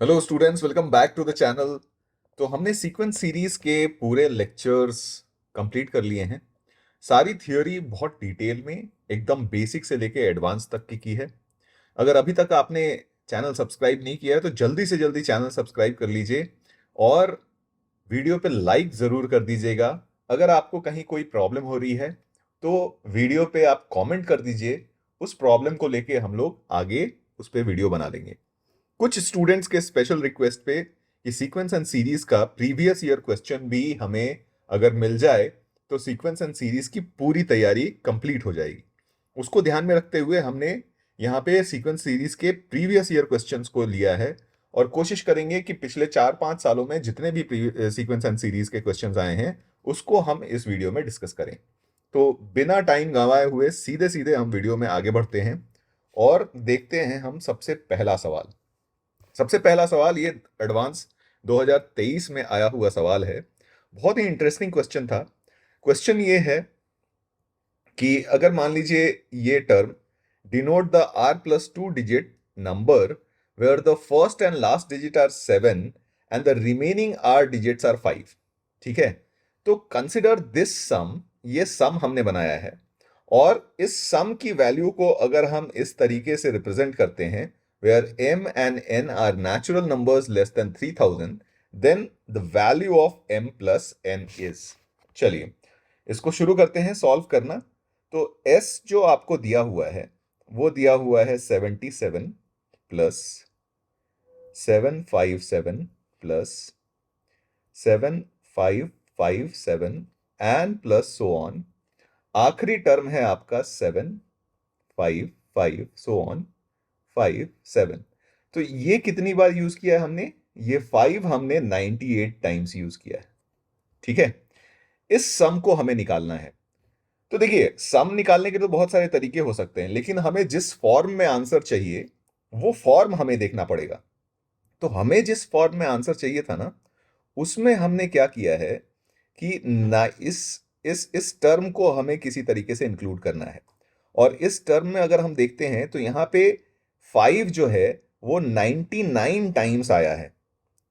Hello students, welcome back to the channel. तो हमने sequence series के पूरे लेक्चर्स कंप्लीट कर लिए हैं। सारी थियोरी बहुत डिटेल में एकदम बेसिक से लेके एडवांस तक की है। अगर अभी तक आपने चैनल सब्सक्राइब नहीं किया है तो जल्दी से जल्दी चैनल सब्सक्राइब कर लीजिए और वीडियो पे लाइक ज़रूर कर दीजिएगा। अगर आपको कहीं कोई प्रॉब्लम हो रही है तो वीडियो पे आप कमेंट कर दीजिए। उस प्रॉब्लम को लेके हम लोग आगे उस पर वीडियो बना देंगे। कुछ स्टूडेंट्स के स्पेशल रिक्वेस्ट पे कि सीक्वेंस एंड सीरीज का प्रीवियस ईयर क्वेश्चन भी हमें अगर मिल जाए तो सीक्वेंस एंड सीरीज की पूरी तैयारी कंप्लीट हो जाएगी। उसको ध्यान में रखते हुए हमने यहाँ पे सीक्वेंस सीरीज के प्रीवियस ईयर क्वेश्चंस को लिया है और कोशिश करेंगे कि पिछले 4-5 सालों में जितने भी सीक्वेंस एंड सीरीज के क्वेश्चंस आए हैं उसको हम इस वीडियो में डिस्कस करें। तो बिना टाइम गंवाए हुए सीधे सीधे हम वीडियो में आगे बढ़ते हैं और देखते हैं हम सबसे पहला सवाल। सबसे पहला सवाल ये एडवांस 2023 में आया हुआ सवाल है। बहुत ही इंटरेस्टिंग क्वेश्चन था। क्वेश्चन ये है कि अगर मान लीजिए ये term denote the r+2 digit number where the first and last digit are 7 and the remaining r digits are 5। ठीक है, तो कंसिडर दिस सम। ये सम हमने बनाया है और इस सम की वैल्यू को अगर हम इस तरीके से रिप्रेजेंट करते हैं where m and n are natural numbers less than 3000, then the value of m plus n is। चलिए इसको शुरू करते हैं सॉल्व करना। तो s जो आपको दिया हुआ है वो दिया हुआ है 77 plus 757 plus 7557 and plus so on. आखिरी टर्म है आपका 755 सो ऑन 5 7। तो ये कितनी बार यूज किया है हमने? ये 5 हमने 98 टाइम्स यूज किया है। ठीक है, इस सम को हमें निकालना है। तो देखिए, सम निकालने के तो बहुत सारे तरीके हो सकते हैं, लेकिन हमें जिस फॉर्म में आंसर चाहिए वो फॉर्म हमें देखना पड़ेगा। तो हमें जिस फॉर्म में आंसर चाहिए था ना, उसमें हमने क्या किया है कि ना इस टर्म को हमें किसी तरीके से इंक्लूड करना है। और इस टर्म में अगर हम देखते हैं तो यहाँ पे 5 जो है वो 99 टाइम्स आया है।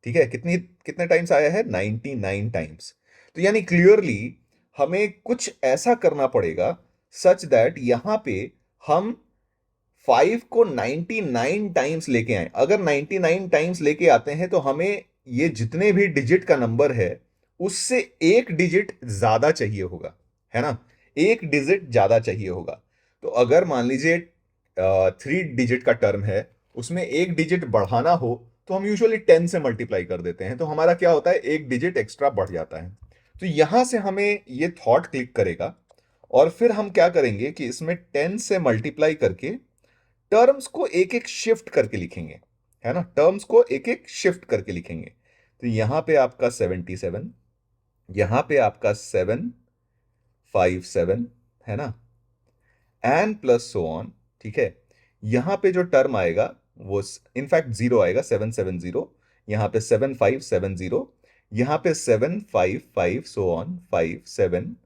ठीक है, कितने टाइम्स आया है? 99 टाइम्स। तो यानी क्लियरली हमें कुछ ऐसा करना पड़ेगा सच दैट यहां पे हम 5 को 99 टाइम्स लेके आए। अगर 99 टाइम्स लेके आते हैं तो हमें ये जितने भी डिजिट का नंबर है उससे एक डिजिट ज्यादा चाहिए होगा, है ना? एक डिजिट ज्यादा चाहिए होगा। तो अगर मान लीजिए 3 डिजिट का टर्म है, उसमें एक डिजिट बढ़ाना हो तो हम यूजुअली 10 से मल्टीप्लाई कर देते हैं, तो हमारा क्या होता है, एक डिजिट एक्स्ट्रा बढ़ जाता है। तो यहां से हमें ये थॉट क्लिक करेगा और फिर हम क्या करेंगे कि इसमें 10 से मल्टीप्लाई करके टर्म्स को एक एक शिफ्ट करके लिखेंगे, है ना? टर्म्स को एक एक शिफ्ट करके लिखेंगे। तो यहां पे आपका 77, यहां पे आपका 757, है ना, एंड प्लस सो ऑन। ठीक है, यहां पे जो टर्म आएगा वो इनफैक्ट जीरो आएगा, 770। यहां पे 7570, यहां पे 755 सो ऑन 57।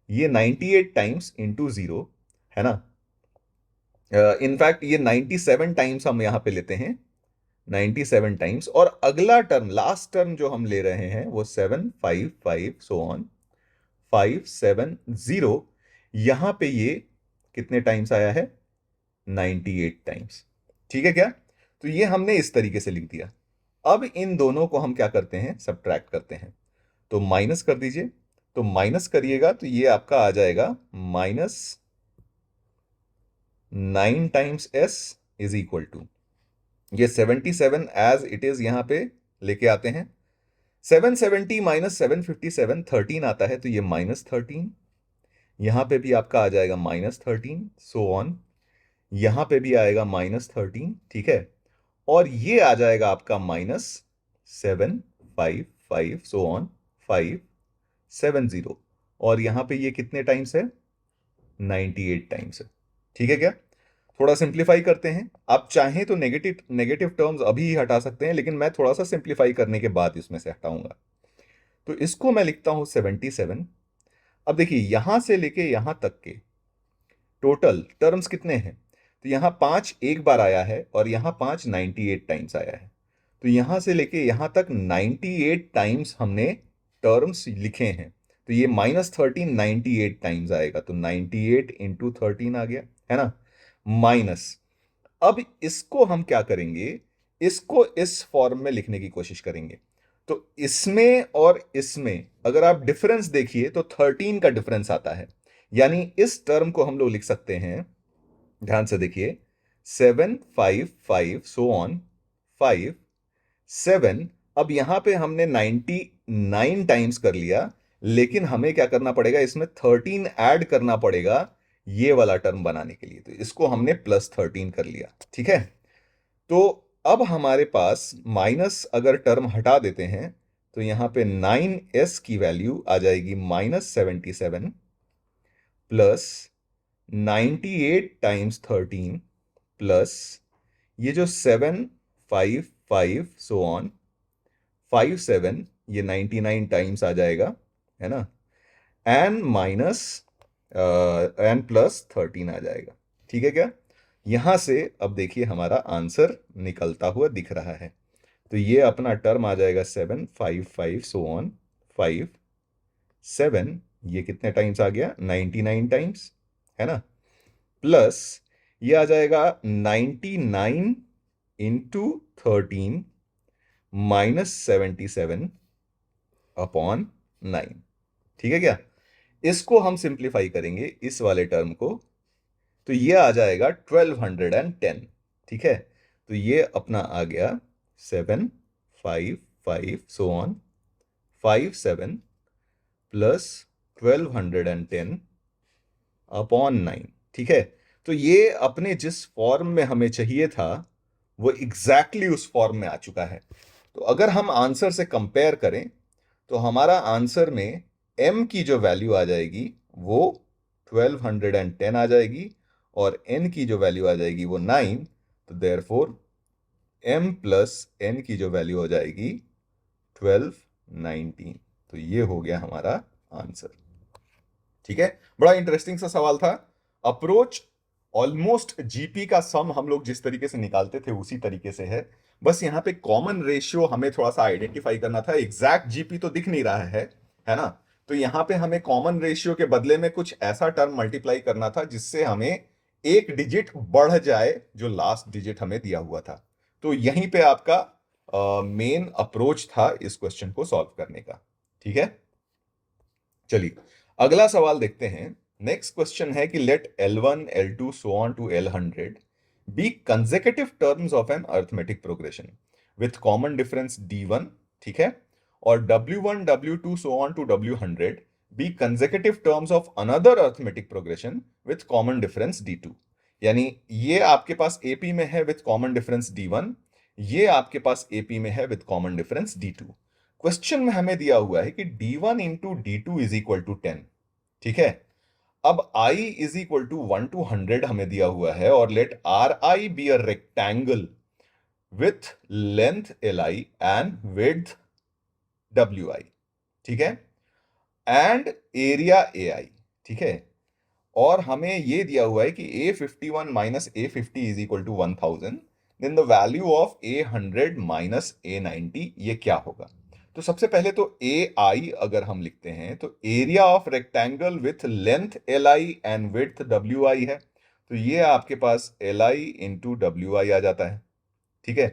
ये 98 टाइम्स इंटू जीरो, है ना? इनफैक्ट ये 97 टाइम्स हम यहां पे लेते हैं, 97 टाइम्स। और अगला टर्म, लास्ट टर्म जो हम ले रहे हैं वो 755 सो ऑन 570। यहां पे ये कितने टाइम्स आया है? 98 टाइम्स। ठीक है क्या? तो ये हमने इस तरीके से लिख दिया। अब इन दोनों को हम क्या करते हैं, सब्ट्रैक्ट करते हैं। तो माइनस कर दीजिए। तो माइनस करिएगा तो ये आपका आ जाएगा -9 times s is equal to, ये 77 एज इट इज यहां पे लेके आते हैं। 770 माइनस 757 13 आता है, तो ये -13। यहां पे भी आपका आ जाएगा -13 सो ऑन। यहां पे भी आएगा -13। ठीक है, और ये आ जाएगा आपका -755 सो ऑन 570। और यहां पे ये कितने टाइम्स है? 98 टाइम्स है। ठीक है क्या? थोड़ा सिंप्लीफाई करते हैं। आप चाहें तो नेगेटिव नेगेटिव टर्म्स अभी ही हटा सकते हैं, लेकिन मैं थोड़ा सा सिंप्लीफाई करने के बाद इसमें से हटाऊंगा। तो इसको मैं लिखता हूं 77। अब देखिए, यहां से लेके यहां तक के टोटल टर्म्स कितने हैं? तो यहां 5 एक बार आया है और यहां 5 98 टाइम्स आया है। तो यहां से लेके यहां तक 98 टाइम्स हमने टर्म्स लिखे हैं। तो ये -13 98 टाइम्स आएगा, तो 98 इंटू 13 आ गया, है ना, माइनस। अब इसको हम क्या करेंगे, इसको इस फॉर्म में लिखने की कोशिश करेंगे। तो इसमें और इसमें अगर आप डिफरेंस देखिए तो 13 का डिफरेंस आता है, यानी इस टर्म को हम लोग लिख सकते हैं, ध्यान से देखिए, 7 5 5 सो ऑन 5 7। अब यहां पे हमने 99 टाइम्स कर लिया, लेकिन हमें क्या करना पड़ेगा, इसमें 13 ऐड करना पड़ेगा ये वाला टर्म बनाने के लिए। तो इसको हमने +13 कर लिया, ठीक है। तो अब हमारे पास माइनस अगर टर्म हटा देते हैं तो यहां पे 9s की वैल्यू आ जाएगी -77 प्लस 98 टाइम्स 13 प्लस ये जो 7 5 5 सो ऑन 5 7, ये 99 टाइम्स आ जाएगा, है ना, एन माइनस एन प्लस 13 आ जाएगा, ठीक है क्या। यहां से अब देखिए हमारा आंसर निकलता हुआ दिख रहा है। तो ये अपना टर्म आ जाएगा 7 5 5 सो ऑन 5 7, ये कितने टाइम्स आ गया, 99 टाइम्स, है ना, प्लस ये आ जाएगा 99 इंटू 13 -77 अपॉन 9, ठीक है क्या। इसको हम सिंप्लीफाई करेंगे इस वाले टर्म को, तो ये आ जाएगा 1210, ठीक है। तो ये अपना आ गया 7 5 5 सो ऑन 5 7 प्लस 1210 अपॉन 9, ठीक है। तो ये अपने जिस फॉर्म में हमें चाहिए था वो एग्जैक्टली उस फॉर्म में आ चुका है। तो अगर हम आंसर से कंपेयर करें तो हमारा आंसर में m की जो वैल्यू आ जाएगी वो 1210 आ जाएगी, और n की जो वैल्यू आ जाएगी वो 9। तो देयरफॉर m प्लस n की जो वैल्यू हो जाएगी 1219। तो ये हो गया हमारा आंसर, ठीक है। बड़ा इंटरेस्टिंग सा सवाल था। अप्रोच ऑलमोस्ट जीपी का सम हम लोग जिस तरीके से निकालते थे उसी तरीके से है, बस यहाँ पे कॉमन रेशियो हमें थोड़ा सा आइडेंटिफाई करना था। एग्जैक्ट जीपी तो दिख नहीं रहा है ना। तो यहाँ पे हमें कॉमन रेशियो के बदले में कुछ ऐसा टर्म मल्टीप्लाई करना था जिससे हमें एक डिजिट बढ़ जाए जो लास्ट डिजिट हमें दिया हुआ था। तो यहीं पे आपका मेन अप्रोच था इस क्वेश्चन को सॉल्व करने का, ठीक है। चलिए अगला सवाल देखते हैं। नेक्स्ट क्वेश्चन है कि let L1 L2 so on to L100 be consecutive terms of an arithmetic progression with common difference D1, ठीक है, और W1 W2 so on to W100 be consecutive terms of another arithmetic progression with common difference D2। यानी ये आपके पास AP में है with common difference D1, ये आपके पास AP में है with common difference D2। Question में हमें दिया हुआ है कि D1 into D2 is equal to 10, ठीक है। अब I is equal to 1 to 100 हमें दिया हुआ है, और let RI be a rectangle with length LI and width WI, ठीक है, एंड एरिया AI, ठीक है। और हमें ये दिया हुआ है कि A51 minus A50 is equal to 1000, then the value of A100 minus A90 ये क्या होगा। तो सबसे पहले तो AI अगर हम लिखते हैं तो area of rectangle with length LI and width WI है, तो ये आपके पास LI इंटू WI आ जाता है, ठीक है।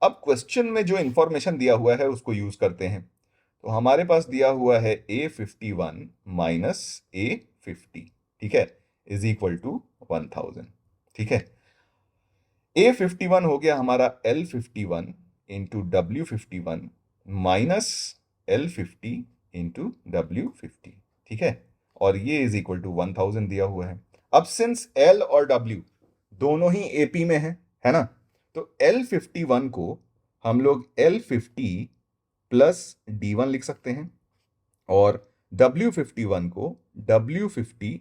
अब क्वेश्चन में जो इंफॉर्मेशन दिया हुआ है उसको यूज करते हैं। तो हमारे पास दिया हुआ है A51 माइनस A50, ठीक है, इज इक्वल टू 1000, ठीक है। A51 हो गया हमारा L51 into W51 minus L50 into W50, ठीक है, और ये इज इक्वल टू 1000 दिया हुआ है। अब सिंस L और W दोनों ही AP में है ना, तो L51 को हम लोग L50 प्लस D1 लिख सकते हैं, और W51 को W50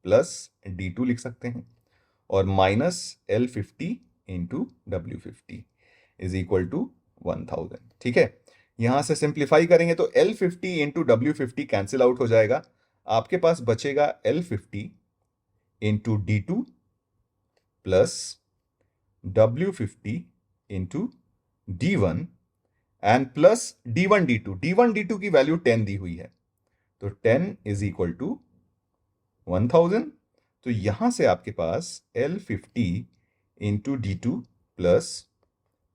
प्लस D2 लिख सकते हैं, और minus L50 into W50 is equal to 1000, ठीक है। यहां से सिंप्लीफाई करेंगे तो L50 into W50 cancel out हो जाएगा, आपके पास बचेगा L50 into D2 plus W50 into D1 and plus D1 D2 की वैल्यू 10 दी हुई है, तो 10 इज इक्वल टू 1000। तो यहां से आपके पास L50 into D2 plus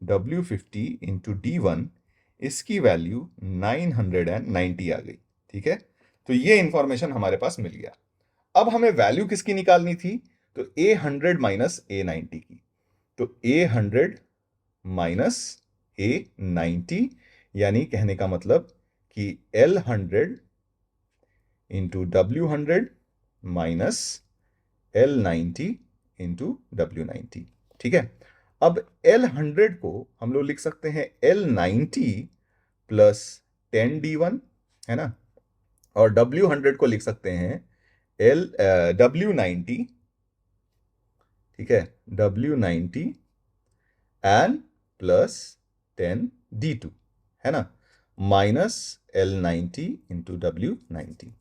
W50 into D1, इसकी वैल्यू 990 आ गई। ठीक है, तो ये इंफॉर्मेशन हमारे पास मिल गया। अब हमें वैल्यू किसकी निकालनी थी? तो A100 माइनस A90 की। तो A100 माइनस A90, यानी कहने का मतलब कि L100 into W100 minus L90 into W90। ठीक है, अब L100 को हम लोग लिख सकते हैं L90 प्लस 10D1, है ना, और W100 को लिख सकते हैं W90, ठीक है, W90 एन प्लस 10D2, है ना, माइनस L90 इंटू W90।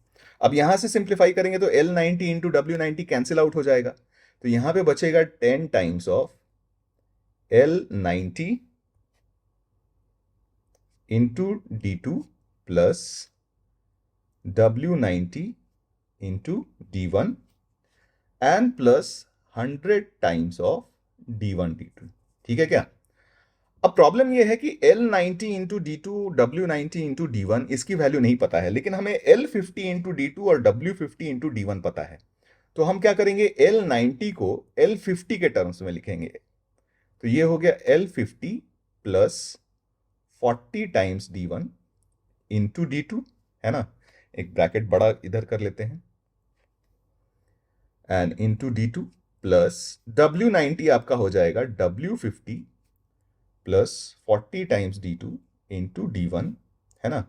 अब यहां से सिंप्लीफाई करेंगे तो L90 into W90 cancel out हो जाएगा, तो यहां पे बचेगा 10 times of L90 into D2 plus W90 into D1 and plus 100 times of D1 D2। ठीक है क्या? अब प्रॉब्लम यह है कि L90 into D2, W90 into D1, इसकी वैल्यू नहीं पता है, लेकिन हमें L50 इंटू D2 और W50 इंटू D1 पता है। तो हम क्या करेंगे, L90 को L50 के टर्म्स में लिखेंगे। तो ये हो गया L50 plus 40 times D1 into D2, है ना, एक ब्रैकेट बड़ा इधर कर लेते हैं, and into D2 plus W90 आपका हो जाएगा W50 plus 40 times D2 into D1, है ना,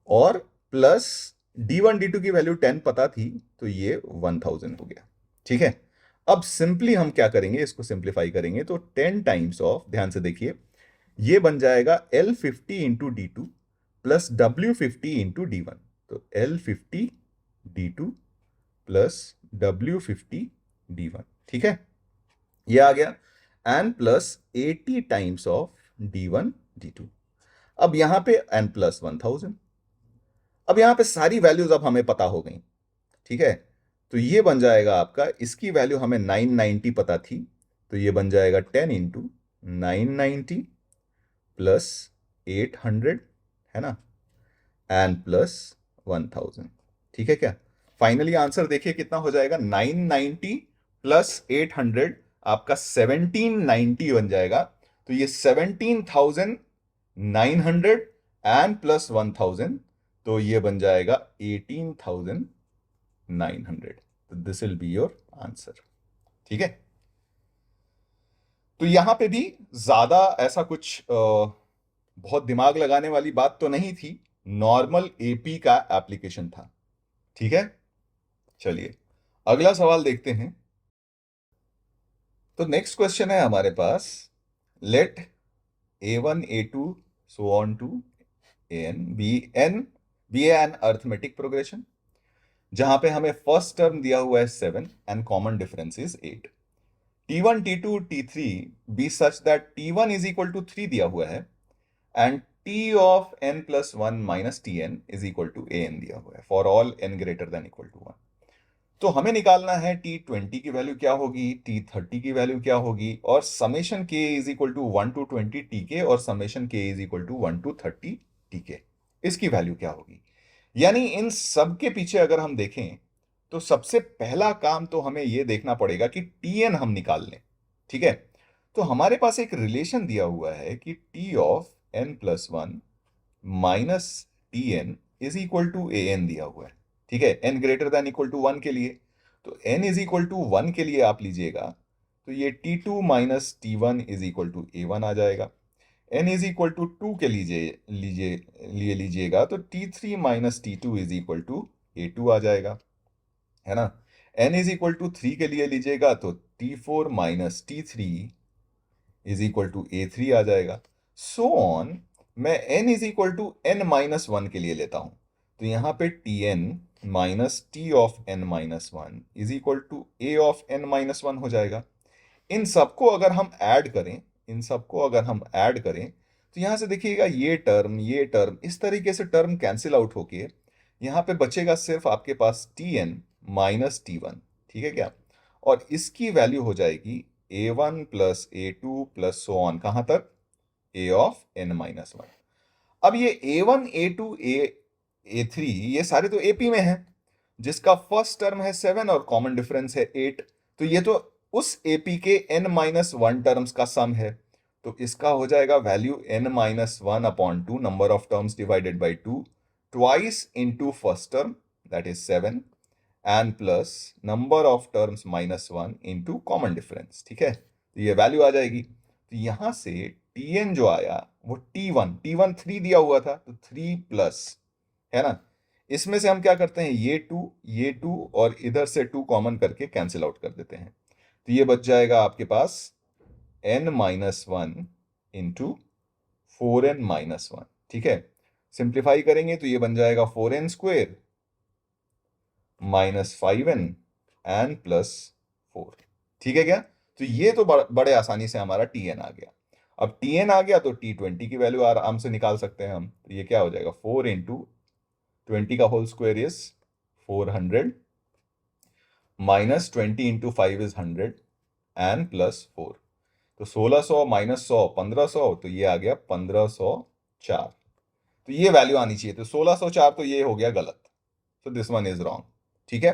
और प्लस D1 D2 की वैल्यू 10 पता थी, तो ये 1000 हो गया। ठीक है, अब सिंपली हम क्या करेंगे, इसको सिंप्लीफाई करेंगे तो 10 टाइम्स ऑफ, ध्यान से देखिए, ये बन जाएगा L50 into D2 plus W50 into D1। तो L50 D2 plus W50 D1। ठीक है, ये आ गया, N plus 80 times of D1 D2। अब यहां पे एन प्लस 1000। अब यहां पे सारी वैल्यूज अब हमें पता हो गई। ठीक है, तो ये बन जाएगा आपका, इसकी वैल्यू हमें 990 पता थी, तो ये बन जाएगा 10 इंटू 990 प्लस 800, है ना, एंड प्लस 1000। ठीक है क्या? फाइनली आंसर देखिए कितना हो जाएगा, 990 प्लस 800 आपका 1790 बन जाएगा। तो ये 17,900 एंड प्लस 1000, तो ये बन जाएगा 18,900। तो this will be your answer. ठीक है, तो यहां पे भी ज्यादा ऐसा कुछ बहुत दिमाग लगाने वाली बात तो नहीं थी, नॉर्मल एपी का एप्लीकेशन था। ठीक है, चलिए अगला सवाल देखते हैं। तो नेक्स्ट क्वेश्चन है हमारे पास, late A1 A2 so on to AN be an arithmetic progression, जहां पे हमें फर्स्ट टर्म दिया हुआ है 7 and common difference is 8। T1 T2 T3 be such that T1 is equal to 3 दिया हुआ है, and T of n plus 1 minus Tn is equal to An दिया हुआ है for all n greater than equal to 1। तो हमें निकालना है T20 की वैल्यू क्या होगी, T30 की वैल्यू क्या होगी, और summation k is equal to 1 to 20 Tk और summation k is equal to 1 to 30 Tk, इसकी वैल्यू क्या होगी। यानी इन सब के पीछे अगर हम देखें तो सबसे पहला काम तो हमें यह देखना पड़ेगा कि Tn हम निकाल लें। ठीक है, तो हमारे पास एक रिलेशन दिया हुआ है कि T of n plus 1 minus Tn is equal to An दिया हुआ है। ठीक है, n greater than equal to 1 के लिए, तो n इज इक्वल टू 1 के लिए आप लीजिएगा, तो ये T2 minus T1 is equal to A1 आ जाएगा। n इज इक्वल टू 2 के लीजिएगा तो T3 minus T2 is equal to A2 आ जाएगा, है ना। n इज इक्वल टू 3 के लिए लीजिएगा तो T4 minus T3 is equal to A3 आ जाएगा, सो ऑन। मैं n is equal to n minus 1 के लिए लेता हूं, तो यहां पे Tn minus T of n minus 1 is equal to A of n minus 1 हो जाएगा। इन सबको अगर हम ऐड करें, इन सबको अगर हम ऐड करें तो यहां से देखिएगा ये टर्म इस तरीके से टर्म कैंसिल आउट होके यहां पे बचेगा सिर्फ आपके पास Tn - T1। ठीक है क्या? और इसकी वैल्यू हो जाएगी A1 plus A2 plus so on, कहां तक? A of n-1। अब ये A1 A2 A3 ये सारे तो AP में हैं, जिसका फर्स्ट टर्म है 7 और कॉमन डिफरेंस है 8। तो ये तो उस AP के n-1 टर्म्स का सम है। तो इसका हो जाएगा value n-1/2 number of terms divided by 2 twice into first term that is 7 and plus number of terms -1 into common difference. ठीक है, तो ये वैल्यू आ जाएगी। तो यहां से Tn जो आया वो T1 3 दिया हुआ था, तो 3 प्लस, है ना? इसमें से हम क्या करते हैं, ये टू और इधर से 2 कॉमन करके कैंसिल आउट कर देते हैं। तो ये बच जाएगा आपके पास n-1 इंटू 4n-1। ठीक है, सिंप्लीफाई करेंगे तो ये बन जाएगा 4n² -5n एन प्लस 4। ठीक है क्या? तो ये तो बड़े आसानी से हमारा Tn आ गया। अब Tn आ गया तो T20 की वैल्यू आराम से निकाल सकते हैं हम। तो ये क्या हो जाएगा, 4 इंटू 20 का whole square is 400 -20 into 5 is 100 and plus 4। तो 1600 -100 1500, तो ये आ गया 1504। तो ये वैल्यू आनी चाहिए। तो 1604 तो ये हो गया गलत, तो दिस वन इज रॉन्ग। ठीक है,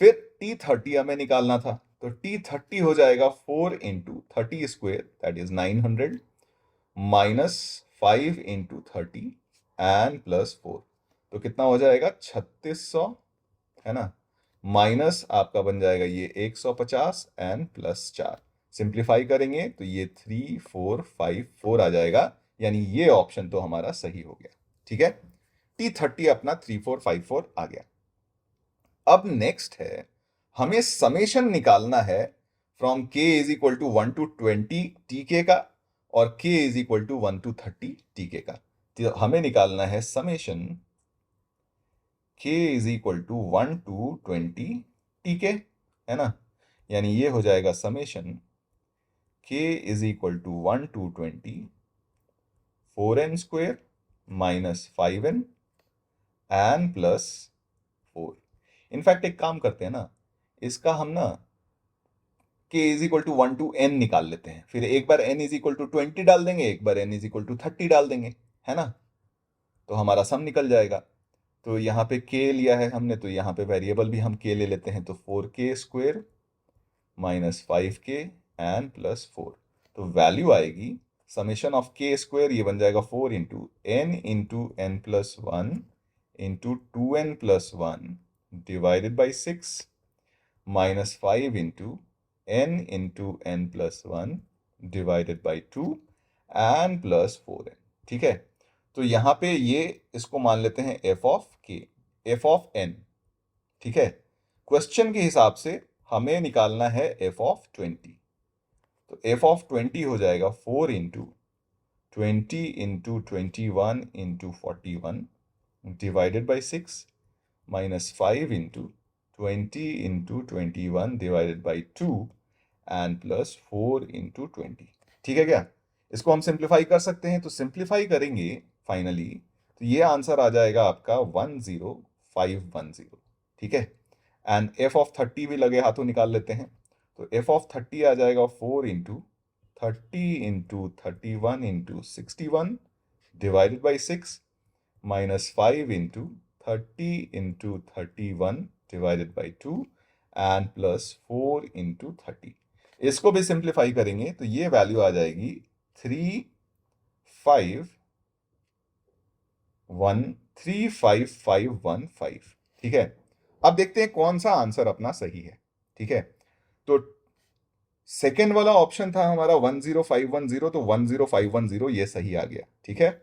फिर T30 हमें निकालना था। तो T30 हो जाएगा 4 into 30² that is 900 -5 into 30 and plus 4। तो कितना हो जाएगा, 3600, है ना? माइनस आपका बन जाएगा ये 150 एंड प्लस 4। सिंप्लीफाई करेंगे तो ये 3454 आ जाएगा, यानी ये ऑप्शन तो हमारा सही हो गया। ठीक है, T30 अपना 3454 आ गया। अब नेक्स्ट है, हमें समेशन निकालना है from k is equal to 1 to 20 tk का और k is equal to 1 to 30 tk का। तो हमें निकालना है summation k is equal to 1 to 20 tk, है ना? यानी ये हो जाएगा summation k is equal to 1 to 20 4n² -5n n plus 4। In fact एक काम करते हैं ना, इसका हम ना k is equal to 1 to n निकाल लेते हैं। फिर एक बार n इज इक्वल टू 20 डाल देंगे, एक बार n इज इक्वल टू 30 डाल देंगे, है ना? तो हमारा सम निकल जाएगा। तो यहाँ पे k लिया है हमने, तो यहाँ पे वेरिएबल भी हम k ले लेते हैं। तो 4k² -5k एन प्लस 4। तो वैल्यू आएगी समेशन ऑफ k², ये बन जाएगा 4 into n plus 1 into 2n plus 1 divided by 6 -5 into n plus 1 divided by 2 n plus 4n। ठीक है, तो यहां पे ये इसको मान लेते हैं f of k, f of n। ठीक है, क्वेश्चन के हिसाब से हमें निकालना है f ऑफ 20। तो f ऑफ 20 हो जाएगा 4 into 20 into 21 into 41 divided by 6 -5 into 20 into 21 divided by 2 and plus 4 into 20। ठीक है क्या? इसको हम सिंप्लीफाई कर सकते हैं। तो सिंप्लीफाई करेंगे फाइनली, तो ये आंसर आ जाएगा आपका 10510। ठीक है, एंड f ऑफ 30 भी लगे हाथों निकाल लेते हैं। तो f ऑफ 30 आ जाएगा 4 into 30 into 31 into 61 divided by 6 -5 into 30 into 31 divided by 2 and plus 4 into 30। इसको भी सिंप्लीफाई करेंगे तो ये वैल्यू आ जाएगी 35515। ठीक है, अब देखते हैं कौन सा आंसर अपना सही है। ठीक है, तो सेकेंड वाला ऑप्शन था हमारा 10510, तो 10510 ये सही आ गया। ठीक है,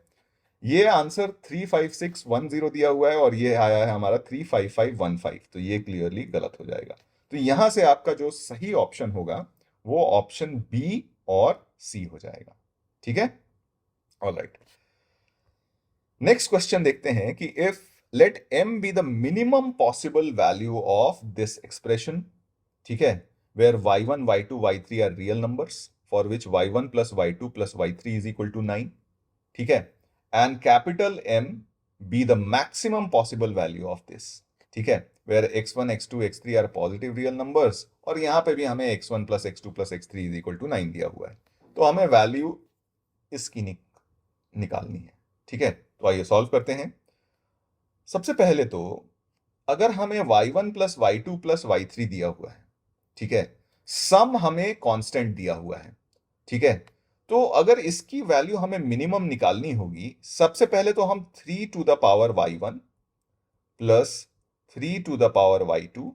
ये आंसर 35610 दिया हुआ है और ये आया है हमारा 35515, तो ये क्लियरली गलत हो जाएगा। तो यहां से आपका जो सही ऑप्शन होगा वो ऑप्शन बी और सी हो जाएगा। ठीक है, ऑलराइट। नेक्स्ट क्वेश्चन देखते हैं कि if let m be the minimum possible value of this expression. ठीक है, where y1 y2 y3 are real numbers for which y1 plus y2 plus y3 is equal to 9। ठीक है, and capital M be the maximum possible value of this, ठीक है, where x1 x2 x3 are positive real numbers, और यहां पे भी हमें x1 plus x2 plus x3 is equal to 9 दिया हुआ है। तो हमें वैल्यू इसकी निकालनी है, ठीक है। तो आइए सॉल्व करते हैं। सबसे पहले तो अगर हमें y1 plus y2 plus y3 दिया हुआ है, ठीक है, सम हमें कांस्टेंट दिया हुआ है, ठीक है, तो अगर इसकी वैल्यू हमें मिनिमम निकालनी होगी, सबसे पहले तो हम 3 to the power y1 plus 3 to the power y2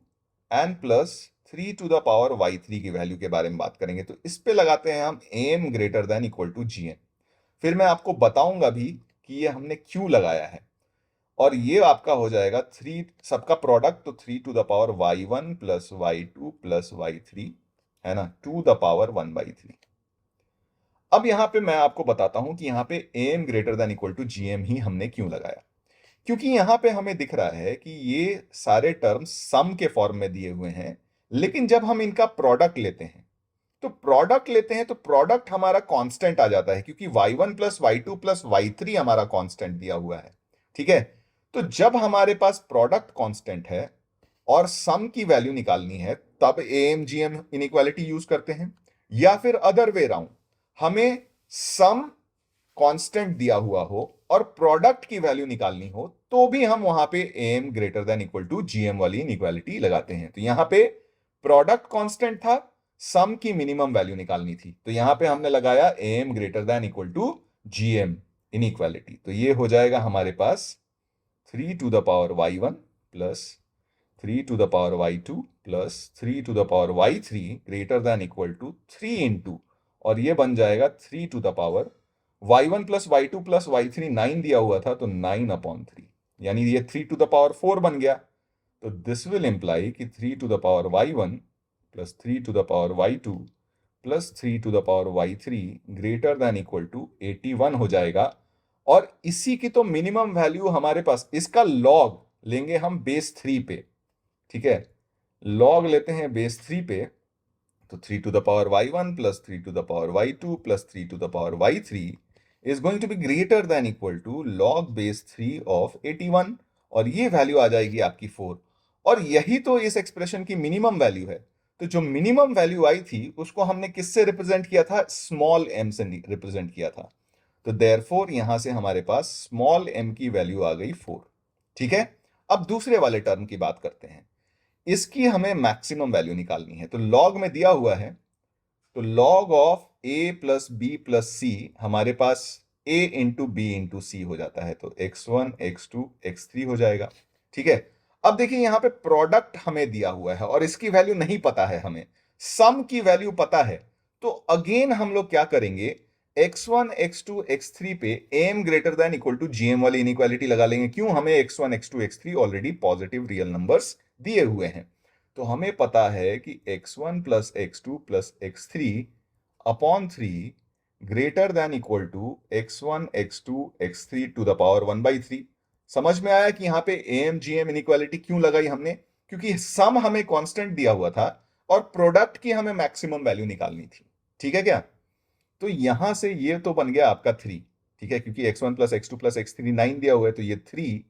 and plus 3 to the power y3 की वैल्यू के बारे में बात करेंगे। तो इस पे लगाते हैं हम m greater than equal to gm। फिर मैं आपको बताऊंगा भी कि ये हमने क्यों लगाया है। और ये आपका हो जाएगा 3 सबका प्रोडक्ट, तो 3 to the power y1 plus y2 plus y3, है ना, टू द पावर 1/3। अब यहां पे मैं आपको बताता हूं कि यहां पे m greater than equal to gm ही हमने क्यों लगाया। क्योंकि यहां पे हमें दिख रहा है कि ये सारे टर्म्स सम के फॉर्म में दिए हुए हैं, लेकिन जब हम इनका प्रोडक्ट लेते हैं तो प्रोडक्ट हमारा कांस्टेंट आ जाता है, क्योंकि y1 plus y2 plus y3 हमारा कांस्टेंट दिया हुआ है, ठीक है। तो जब हमारे पास प्रोडक्ट कांस्टेंट है और सम की वैल्यू निकालनी है, तब एएमजीएम इनइक्वालिटी यूज करते हैं, या फिर अदर वे राउंड, हमें सम कांस्टेंट दिया हुआ हो और प्रोडक्ट की वैल्यू निकालनी हो, तो भी हम वहां पे M greater than equal to GM वाली इनइक्वालिटी लगाते हैं। तो यहां पे प्रोडक्ट कांस्टेंट था, सम की मिनिमम वैल्यू निकालनी थी, तो यहां पे हमने लगाया M greater than equal to GM inequality. तो ये हो जाएगा हमारे पास 3 to the power y1 plus 3 to the power y2 plus 3 to the power y3 greater than equal to 3 into, और ये बन जाएगा 3 to the power y1 plus y2 plus y3 9 दिया हुआ था, तो 9/3, यानी ये 3 टू द पावर 4 बन गया। तो दिस विल इंप्लाई कि 3 to the power y1 plus 3 to the power y2 plus 3 to the power y3 greater than equal to 81 हो जाएगा। और इसी की तो मिनिमम वैल्यू हमारे पास, इसका लॉग लेंगे हम बेस 3 पे, ठीक है, लॉग लेते हैं बेस 3 पे, तो 3 to the power y1 plus 3 to the power y2 plus 3 to the power y3 is going to be greater than equal to log base 3 of 81, और ये वैल्यू आ जाएगी आपकी 4। और यही तो इस एक्सप्रेशन की मिनिमम वैल्यू है। तो जो मिनिमम वैल्यू आई थी उसको हमने किससे रिप्रेजेंट किया था, स्मॉल एम से रिप्रेजेंट किया था। तो देयरफॉर यहां से हमारे पास स्मॉल एम की वैल्यू आ गई 4, ठीक है। अब दूसरे वाले टर्म की बात करते हैं, इसकी हमें मैक्सिमम वैल्यू निकालनी है। तो लॉग में दिया हुआ है, तो log of A plus B plus C हमारे पास A into B into C हो जाता है, तो x1 x2 x3 हो जाएगा, ठीक है। अब देखिए यहां पे प्रोडक्ट हमें दिया हुआ है और इसकी वैल्यू नहीं पता है, हमें सम की वैल्यू पता है। तो अगेन हम लोग क्या करेंगे, x1 x2 x3 पे m greater than equal to gm वाली इनइक्वालिटी लगा लेंगे। क्यों, हमें x1 x2 x3 already positive real numbers दिए हुए हैं। तो हमें पता है कि x1 plus x2 plus x3 upon 3 greater than equal to x1 x2 x3 to the power 1/3। समझ में आया कि यहां पे एम जी एम इनइक्वालिटी क्यों लगाई हमने, क्योंकि सम हमें कांस्टेंट दिया हुआ था और प्रोडक्ट की हमें मैक्सिमम वैल्यू निकालनी थी, ठीक है क्या। तो यहां से ये तो बन गया आपका 3, ठीक है, क्योंकि x1 plus x2 plus x3 9 दिया हुआ है, तो ये 3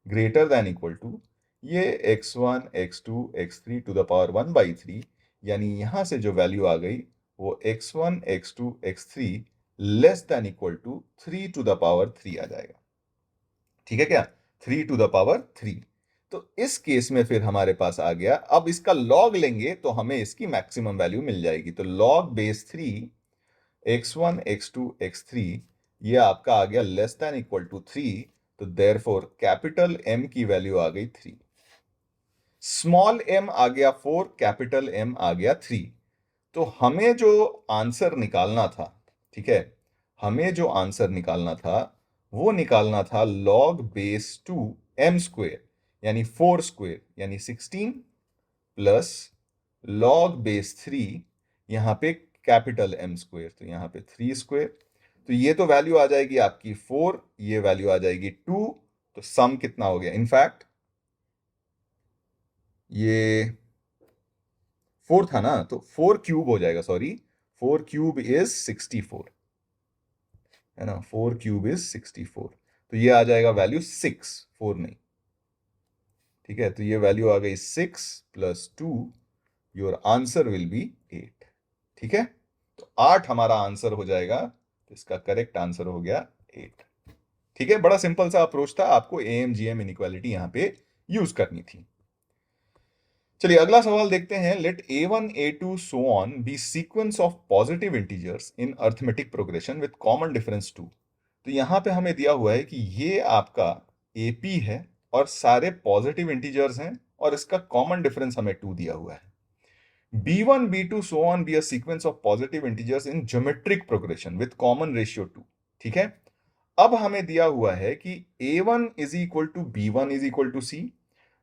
ग्रेटर देन इक्वल टू ये x1 x2 x3 to the power 1/3, यानी यहां से जो वैल्यू आ गई वो x1 x2 x3 less than equal to 3 to the power 3 आ जाएगा, ठीक है क्या, 3 टू द पावर 3। तो इस केस में फिर हमारे पास आ गया, अब इसका लॉग लेंगे तो हमें इसकी मैक्सिमम वैल्यू मिल जाएगी। तो log base 3 x1 x2 x3 ये आपका आ गया लेस देन इक्वल टू 3, तो देयरफॉर कैपिटल M की वैल्यू आ गई 3, स्मॉल m आ गया 4, कैपिटल M आ गया 3। तो हमें जो आंसर निकालना था, ठीक है, हमें जो आंसर निकालना था वो निकालना था लॉग बेस 2 m स्क्वेयर, यानी 4 स्क्वेयर यानी 16 प्लस लॉग बेस 3 यहां पे कैपिटल M स्क्वेयर, तो यहां पे 3 स्क्वेयर। तो ये तो वैल्यू आ जाएगी आपकी 4, ये वैल्यू आ जाएगी 2। तो सम कितना हो गया, इनफैक्ट ये 4 था ना, तो 4 क्यूब हो जाएगा, सॉरी 4 क्यूब इज 64, है ना, 4 क्यूब इज 64, तो ये आ जाएगा वैल्यू 6, 4 नहीं, ठीक है। तो ये वैल्यू आ गई 6 plus 2, your answer will be 8, ठीक है। तो 8 हमारा आंसर हो जाएगा, तो इसका करेक्ट आंसर हो गया 8, ठीक है। बड़ा सिंपल सा अप्रोच था, आपको एएमजीएम इनइक्वालिटी यहां पे यूज करनी थी। चलिए अगला सवाल देखते हैं। Let a1 a2 so on be sequence of positive integers in arithmetic progression with common difference 2। तो यहां पे हमें दिया हुआ है कि ये आपका AP है और सारे पॉजिटिव इंटीजर्स हैं और इसका कॉमन डिफरेंस हमें 2 दिया हुआ है। b1 b2 so on be a sequence of positive integers in geometric progression with common ratio 2, ठीक है। अब हमें दिया हुआ है कि a1 is equal to b1 is equal to c,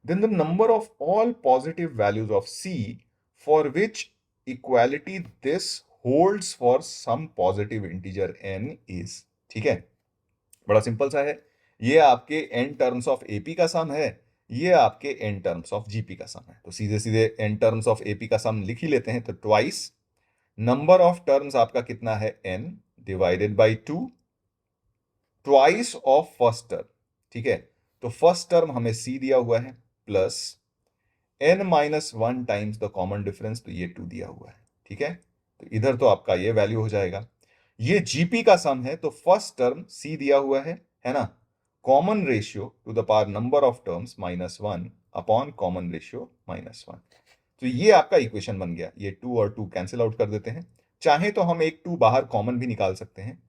then the number of all positive values of c for which equality this holds for some positive integer n is, ठीक है। बड़ा सिंपल सा है, ये आपके n टर्म्स ऑफ AP का सम है, ये आपके n टर्म्स ऑफ GP का सम है। तो सीधे सीधे n टर्म्स ऑफ AP का सम लिख ही लेते हैं। तो ट्वाइस नंबर ऑफ टर्म्स आपका कितना है, n divided by 2, twice of first term, ठीक है। तो फर्स्ट टर्म हमें c दिया हुआ है plus n minus 1 times the common difference, तो ये 2 दिया हुआ है, ठीक है। तो इधर तो आपका ये वैल्यू हो जाएगा। ये GP का सम है, तो फर्स्ट टर्म c दिया हुआ है ना, common ratio to the power number of terms minus 1 upon common ratio minus 1। तो ये आपका इक्वेशन बन गया। ये 2 और 2 कैंसिल आउट कर देते हैं, चाहे तो हम एक 2 बाहर कॉमन भी निकाल सकते हैं।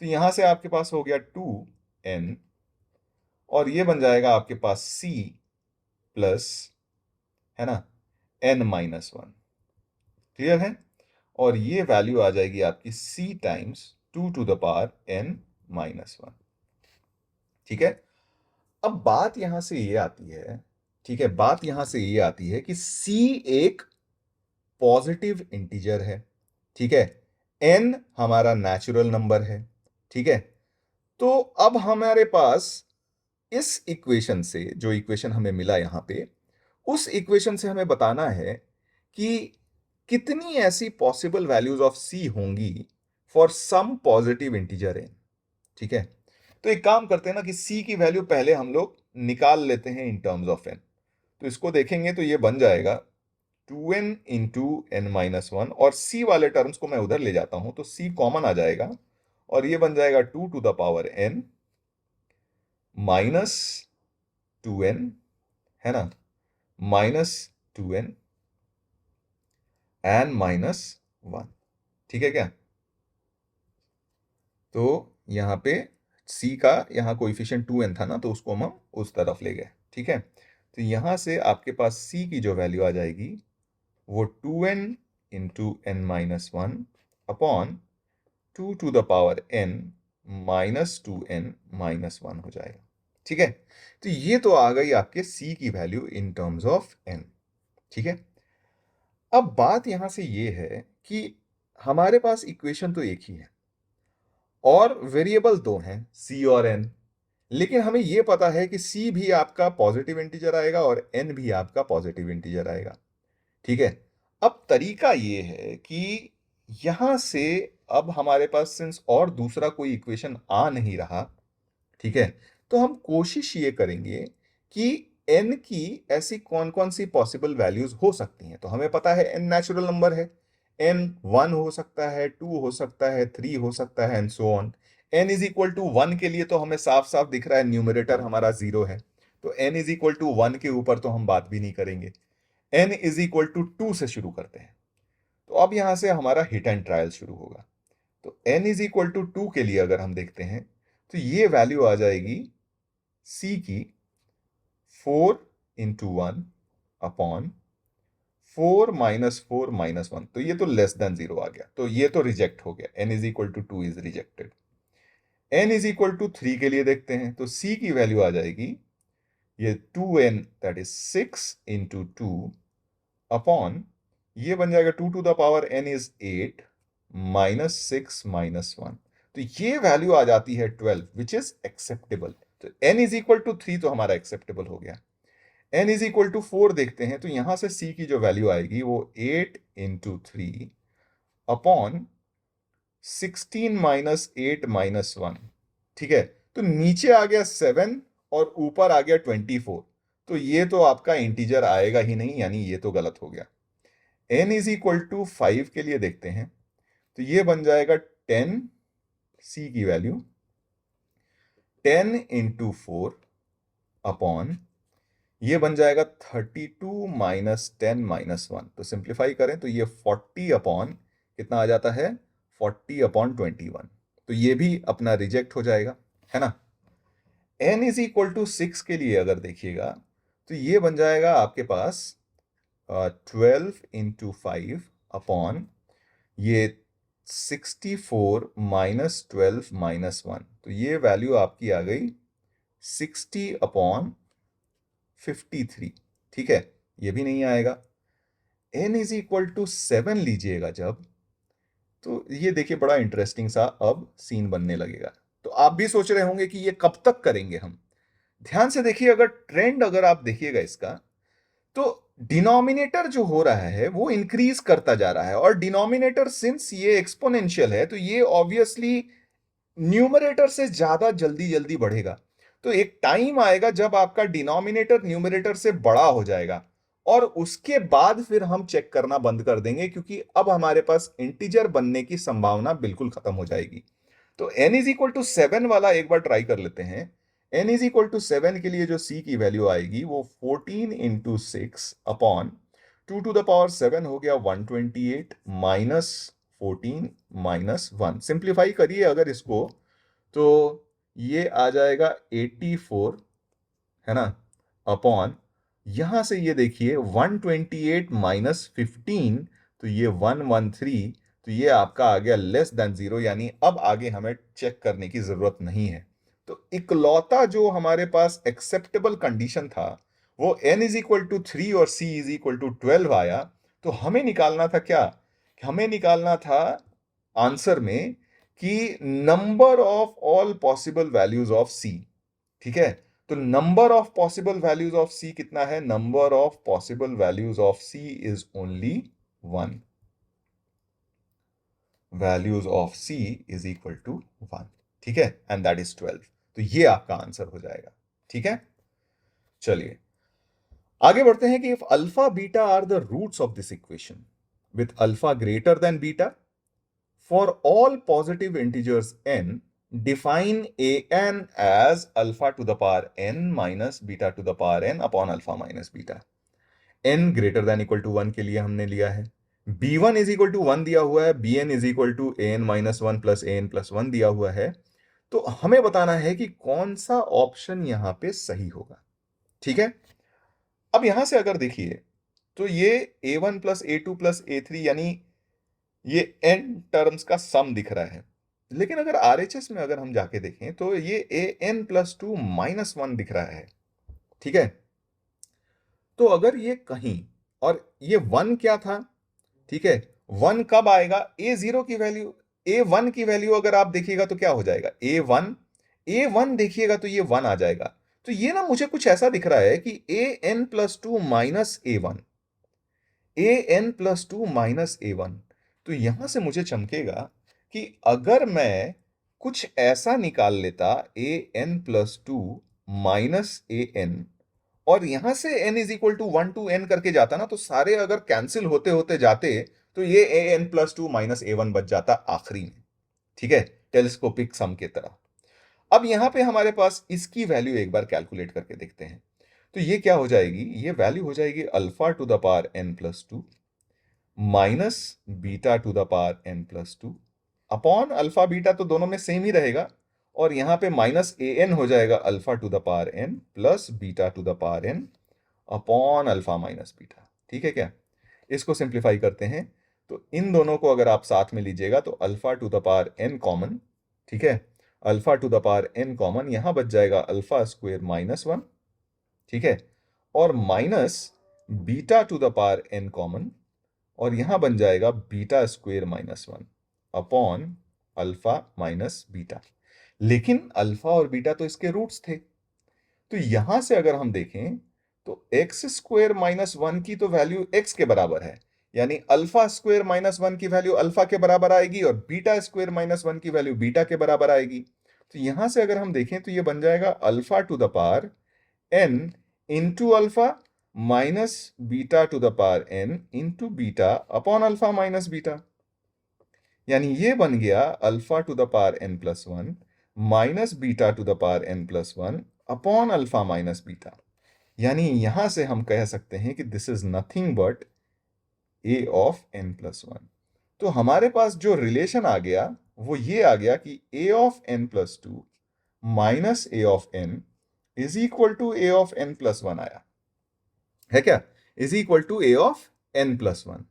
तो यहां से आपके पास हो गया 2n और ये बन जाएगा आपके पास c प्लस, है ना, n माइनस 1, क्लियर है। और ये वैल्यू आ जाएगी आपकी c times 2 to the power n minus 1, ठीक है। अब बात यहां से ये आती है, ठीक है, बात यहां से ये आती है कि c एक पॉजिटिव इंटीजर है, ठीक है, n हमारा नेचुरल नंबर है, ठीक है। तो अब हमारे पास इस इक्वेशन से, जो इक्वेशन हमें मिला यहां पे, उस इक्वेशन से हमें बताना है कि कितनी ऐसी पॉसिबल वैल्यूज ऑफ c होंगी for some positive integer n, ठीक है। तो एक काम करते हैं ना कि c की वैल्यू पहले हम लोग निकाल लेते हैं इन टर्म्स ऑफ n। तो इसको देखेंगे तो ये बन जाएगा 2n इंटू एन माइनस 1, और c वाले टर्म्स को मैं उधर ले जाता हूं तो c कॉमन आ जाएगा और ये बन जाएगा 2 to the power n minus 2n, है ना, माइनस 2n एन माइनस 1, ठीक है क्या। तो यहां पे c का यहाँ कोएफिशिएंट 2n था ना, तो उसको हम उस तरफ ले गए, ठीक है। तो यहां से आपके पास c की जो वैल्यू आ जाएगी वो 2n into n minus 1 upon 2 to the power n minus 2n minus 1 हो जाएगा, ठीक है। तो ये तो आ गई आपके c की value in terms of n, ठीक है। अब बात यहां से ये है कि हमारे पास इक्वेशन तो एक ही है और वेरिएबल दो हैं, c और n, लेकिन हमें यह पता है कि c भी आपका पॉजिटिव इंटीजर आएगा और n भी आपका पॉजिटिव इंटीजर आएगा, ठीक है। अब तरीका ये है कि यहां से अब हमारे पास सिंस और दूसरा कोई इक्वेशन आ नहीं रहा, ठीक है, तो हम कोशिश ये करेंगे कि n की ऐसी कौन कौन सी पॉसिबल वैल्यूज हो सकती हैं। तो हमें पता है n नेचुरल नंबर है, n 1 हो सकता है, 2 हो सकता है, 3 हो सकता है and so on. n is equal to 1 के लिए तो हमें साफ साफ दिख रहा है न्यूमरेटर हमारा 0 है, तो n इज इक्वल टू 1 के ऊपर तो हम बात भी नहीं करेंगे। n इज इक्वल टू 2 से शुरू करते हैं, तो अब यहां से हमारा हिट एंड ट्रायल शुरू होगा। तो n इज इक्वल टू 2 के लिए अगर हम देखते हैं तो ये वैल्यू आ जाएगी c की 4 इंटू 1 अपॉन 4 माइनस 4 माइनस 1, तो ये तो लेस देन 0 आ गया, तो ये तो रिजेक्ट हो गया, n is equal to 2 is rejected. n is equal to 3 के लिए देखते हैं तो c की वैल्यू आ जाएगी ये 2n that is 6 into 2 upon, ये बन जाएगा 2 to the power n is 8 minus 6 minus 1, तो ये वैल्यू आ जाती है 12 विच इज एक्सेप्टेबल। तो n इज इक्वल टू 3 तो हमारा एक्सेप्टेबल हो गया। n इज इक्वल टू 4 देखते हैं तो यहां से c की जो वैल्यू आएगी वो 8 इंटू 3 अपॉन 16 माइनस 8 माइनस 1, ठीक है। तो नीचे आ गया 7 और ऊपर आ गया 24, तो ये तो आपका इंटीजर आएगा ही नहीं, यानी ये तो गलत हो गया। n इज इक्वल टू 5 के लिए देखते हैं, तो ये बन जाएगा 10, c की वैल्यू 10 इंटू 4 अपॉन, ये बन जाएगा 32 माइनस 10 माइनस 1। तो सिंप्लीफाई करें तो ये 40 अपॉन कितना आ जाता है, 40 अपॉन 21। तो ये भी अपना रिजेक्ट हो जाएगा, है ना। n इज इक्वल टू 6 के लिए अगर देखिएगा, तो ये बन जाएगा आपके पास 12 इंटू 5 अपॉन ये 64 माइनस 12 माइनस 1। तो ये वैल्यू आपकी आ गई 60 अपॉन 53, ठीक है। ये भी नहीं आएगा। n इज इक्वल टू 7 लीजिएगा जब, तो ये देखिए बड़ा इंटरेस्टिंग सा अब सीन बनने लगेगा। तो आप भी सोच रहे होंगे कि ये कब तक करेंगे हम। ध्यान से देखिए, अगर ट्रेंड अगर आप देखिएगा इसका, तो डिनोमिनेटर जो हो रहा है वो इंक्रीज करता जा रहा है, और डिनोमिनेटर सिंस ये एक्सपोनेंशियल है, तो ये ऑब्वियसली न्यूमरेटर से ज्यादा जल्दी जल्दी बढ़ेगा। तो एक टाइम आएगा जब आपका डिनोमिनेटर न्यूमरेटर से बड़ा हो जाएगा, और उसके बाद फिर हम चेक करना बंद कर देंगे, क्योंकि अब हमारे पास इंटीजर बनने की संभावना बिल्कुल खत्म हो जाएगी। तो n इज इक्वल टू 7 वाला एक बार ट्राई कर लेते हैं। n इज इक्वल टू 7 के लिए जो c की वैल्यू आएगी वो 14 into 6 upon 2 to the power 7 हो गया 128 माइनस 14 माइनस 1। सिंप्लीफाई करिए अगर इसको, तो ये आ जाएगा 84, है ना, अपॉन यहां से ये देखिए 128 माइनस 15, तो ये 113, तो ये आपका आ गया लेस देन 0, यानी अब आगे हमें चेक करने की जरूरत नहीं है। तो इकलौता जो हमारे पास एक्सेप्टेबल कंडीशन था वो n इज इक्वल टू 3 और c इज इक्वल टू 12 आया। तो हमें निकालना था क्या, हमें निकालना था आंसर में कि number of all possible values of c, ठीक है। तो number of possible values of c कितना है, number of possible values of c is only 1, values of c is equal to 1, ठीक है, एंड दैट इज 12। तो ये आपका आंसर हो जाएगा, ठीक है। चलिए आगे बढ़ते हैं कि if alpha beta are the roots of this equation with alpha greater than beta, for all positive integers n, define an as alpha to the power n minus beta to the power n upon alpha minus beta। n greater than equal to 1 के लिए हमने लिया है, b1 is equal to 1 दिया हुआ है, bn is equal to an minus 1 plus an plus 1 दिया हुआ है। तो हमें बताना है कि कौन सा ऑप्शन यहां पे सही होगा, ठीक है। अब यहां से अगर देखिए, तो ये a1 plus a2 plus a3, यानी ये n टर्म्स का सम दिख रहा है। लेकिन अगर आरएचएस में अगर हम जाके देखें, तो ये an प्लस 2 माइनस 1 दिख रहा है, ठीक है। तो अगर ये कहीं, और ये 1 क्या था, ठीक है, 1 कब आएगा, a0 की वैल्यू, a1 की वैल्यू अगर आप देखिएगा तो क्या हो जाएगा, a1 देखिएगा तो ये 1 आ जाएगा। तो ये ना मुझे कुछ ऐसा दिख रहा है कि an plus 2 minus a1, an plus 2 minus a1। तो यहां से मुझे चमकेगा कि अगर मैं कुछ ऐसा निकाल लेता an प्लस 2 माइनस an, और यहां से n is equal to 1 to n करके जाता ना, तो सारे अगर कैंसिल होते होते जाते, तो ये an प्लस 2 माइनस a1 बच जाता आखिरी में, ठीक है, टेलीस्कोपिक सम की तरह। अब यहां पे हमारे पास इसकी वैल्यू एक बार कैलकुलेट करके देखते हैं। तो ये क्या हो जाएगी, ये वैल्यू हो जाएगी alpha to the power n plus 2 minus beta to the power n plus 2 upon alpha beta तो दोनों में सेम ही रहेगा, और यहां पे माइनस an हो जाएगा alpha to the power n plus beta to the power n upon alpha minus beta, ठीक है क्या। इसको सिंप्लीफाई करते हैं, तो इन दोनों को अगर आप साथ में लीजिएगा तो alpha to the power n common, ठीक है, alpha to the power n common, यहां बच जाएगा अल्फा स्क्वेयर माइनस 1, ठीक है, और minus beta to the power n common, और यहां बन जाएगा beta square minus 1 upon alpha minus beta. लेकिन अल्फा और बीटा तो इसके रूट्स थे, तो यहां से अगर हम देखें तो एक्स स्क्वेयर माइनस 1 की तो वैल्यू x के बराबर है, यानी अल्फा स्क्वायर माइनस वन की वैल्यू अल्फा के बराबर आएगी और बीटा स्क्वायर माइनस वन की वैल्यू बीटा के बराबर आएगी। तो यहां से अगर हम देखें तो ये बन जाएगा alpha to the power n into alpha minus beta to the power n into beta upon alpha minus beta. यानी ये बन गया alpha to the power n plus one minus beta to the power n plus one upon alpha minus beta. यानी यहां से हम कह सकते हैं कि this is nothing but a of n plus one. तो हमारे पास जो रिलेशन आ गया वो ये आ गया कि a of n plus two minus a of n is equal to a of n plus one आया है क्या, is equal to a of n plus one.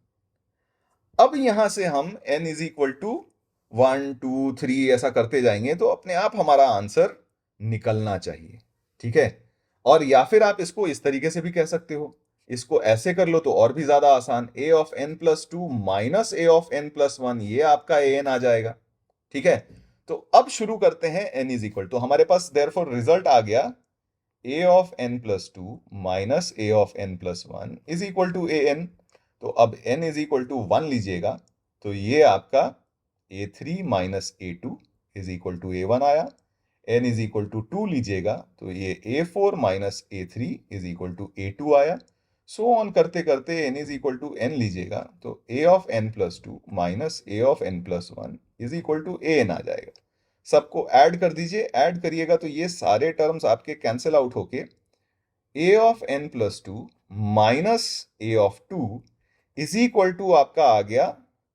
अब यहां से हम n इज इक्वल टू 1 2 3 ऐसा करते जाएंगे तो अपने आप हमारा आंसर निकलना चाहिए, ठीक है। और या फिर आप इसको इस तरीके से भी कह सकते हो, इसको ऐसे कर लो तो और भी ज्यादा आसान, a of n plus two minus a of n plus one, ये आपका an आ जाएगा, ठीक है। तो अब शुरू करते हैं n इज इक्वल टू, हमारे पास देयरफॉर रिजल्ट आ गया a of n plus two minus a of n plus one is equal to a n। तो अब n is equal to one लीजिएगा तो ये आपका a3 minus a2 is equal to a1 आया। n इज इक्वल टू 2 लीजिएगा तो ये a4 minus a3 is equal to a2 आया। सो ऑन करते करते n is equal to n लीजिएगा तो a of n plus two minus a of n plus one is equal to an आ जाएगा। सबको ऐड कर दीजिए, ऐड करिएगा तो ये सारे टर्म्स आपके कैंसिल आउट होके a of n plus two minus a of two is equal to आपका आ गया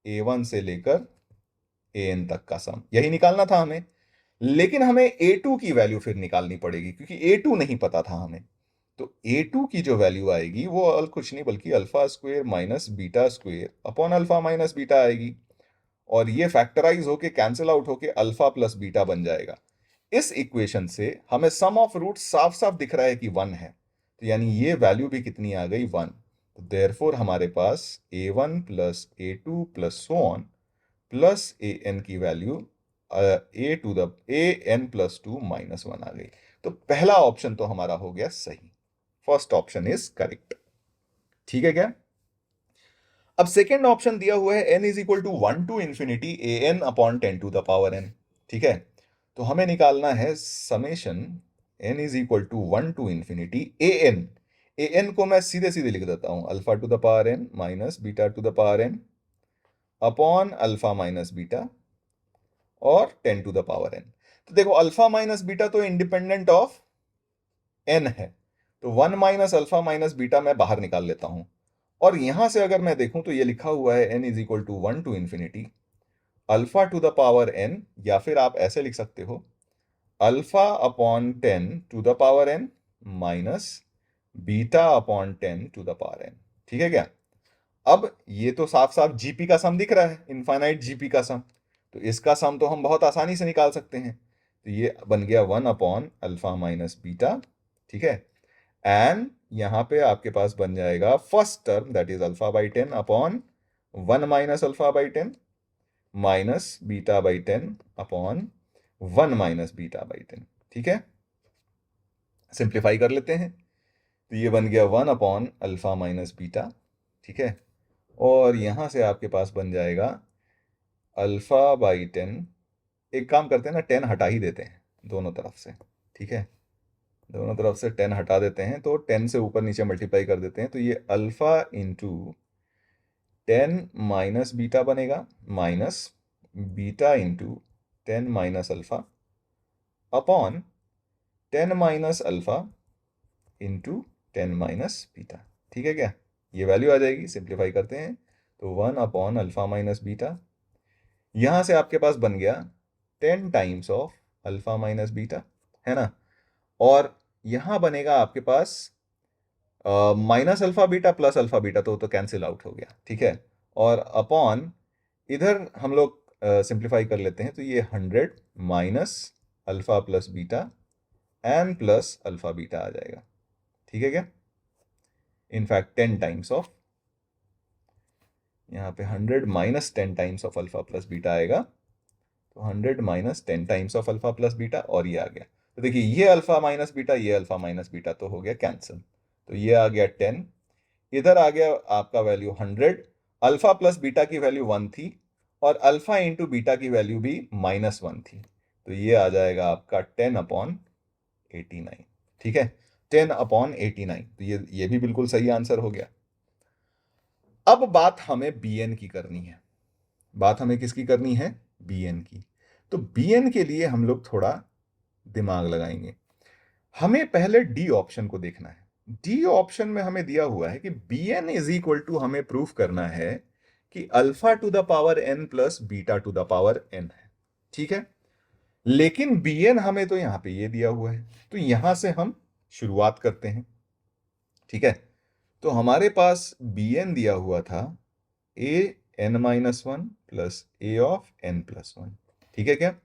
a1 से लेकर an तक का सम, यही निकालना था हमें। लेकिन हमें a2 की वैल्यू फिर निकालनी पड़ेगी क्योंकि a2 नहीं पता था हमें। तो a2 की जो वैल्यू आएगी वो कुछ नहीं बल्कि alpha square minus beta square upon alpha minus beta आएगी और ये फैक्टराइज होके कैंसिल आउट होके अल्फा प्लस बीटा बन जाएगा। इस इक्वेशन से हमें सम ऑफ रूट साफ साफ दिख रहा है कि 1 है, तो यानी ये वैल्यू भी कितनी आ गई 1। तो देयरफॉर हमारे पास a1 plus a2 plus so on plus an की value a to the an plus two minus one आ गई। तो पहला ऑप्शन तो हमारा हो गया सही, फर्स्ट ऑप्शन इज करेक्ट, ठीक है क्या। अब सेकेंड ऑप्शन दिया हुआ है n is equal to 1 to infinity an upon 10 to the power n, ठीक है। तो हमें निकालना है summation n is equal to 1 to infinity an को मैं सीधे सीधे लिख देता हूं alpha to the power n minus beta to the power n upon alpha minus beta और 10 टू द पावर n। तो देखो अल्फा माइनस बीटा तो इंडिपेंडेंट ऑफ n है, तो 1 माइनस अल्फा माइनस बीटा मैं बाहर निकाल लेता हूं और यहां से अगर मैं देखूं तो ये लिखा हुआ है n is equal to 1 to infinity alpha to the power n, या फिर आप ऐसे लिख सकते हो alpha upon 10 to the power n minus beta upon 10 to the power n, ठीक है क्या। अब ये तो साफ साफ जीपी का सम दिख रहा है, इनफाइनाइट जीपी का सम, तो इसका सम तो हम बहुत आसानी से निकाल सकते हैं। तो ये बन गया 1 अपॉन अल्फा माइनस बीटा, ठीक है। एंड यहां पे आपके पास बन जाएगा first term that is alpha by 10 upon 1 minus alpha by 10 minus beta by 10 upon 1 minus beta by 10, ठीक है। सिंप्लीफाई कर लेते हैं तो ये बन गया 1 अपॉन अल्फा माइनस बीटा, ठीक है। और यहां से आपके पास बन जाएगा अल्फा बाई 10, एक काम करते हैं ना 10 हटा ही देते हैं दोनों तरफ से, ठीक है। दोनों तरफ से 10 हटा देते हैं तो 10 से ऊपर नीचे मल्टीप्लाई कर देते हैं तो ये अल्फा इंटू 10 माइनस बीटा बनेगा minus beta into 10 minus alpha upon 10 minus alpha into 10 minus beta, ठीक है क्या। ये वैल्यू आ जाएगी, सिंप्लीफाई करते हैं तो 1 अपॉन अल्फा माइनस बीटा, यहां से आपके पास बन गया 10 times of alpha minus beta, है ना। और यहां बनेगा आपके पास minus alpha beta plus alpha beta, तो कैंसिल आउट हो गया, ठीक है। और अपॉन इधर हम लोग सिंप्लीफाई कर लेते हैं तो ये 100 minus alpha plus beta n plus alpha beta आ जाएगा, ठीक है क्या। इनफैक्ट 10 टाइम्स ऑफ, यहाँ पे 100 minus 10 times of alpha plus beta आएगा, तो 100 minus 10 times of alpha plus beta और ये आ गया। तो देखिए ये अल्फा माइनस बीटा, ये अल्फा माइनस बीटा तो हो गया कैंसिल, तो ये आ गया 10, इधर आ गया आपका वैल्यू 100, अल्फा प्लस बीटा की वैल्यू 1 थी और अल्फा इंटू बीटा की वैल्यू भी -1 थी। तो ये आ जाएगा आपका 10/89। ठीक है, 10/89। तो ये भी बिल्कुल सही आंसर हो गया। अब बात हमें bn की करनी है। बात हमें किसकी करनी है? bn की। तो bn के लिए हम लोग थोड़ा दिमाग लगाएंगे। हमें पहले डी ऑप्शन को देखना है। डी ऑप्शन में हमें दिया हुआ है कि bn इज इक्वल टू, हमें प्रूफ करना है कि alpha to the power n plus beta to the power n है। ठीक है, लेकिन bn हमें तो यहां पे ये दिया हुआ है, तो यहां से हम शुरुआत करते हैं। ठीक है, तो हमारे पास bn दिया हुआ था a n-1 plus a of n+1। ठीक है क्या?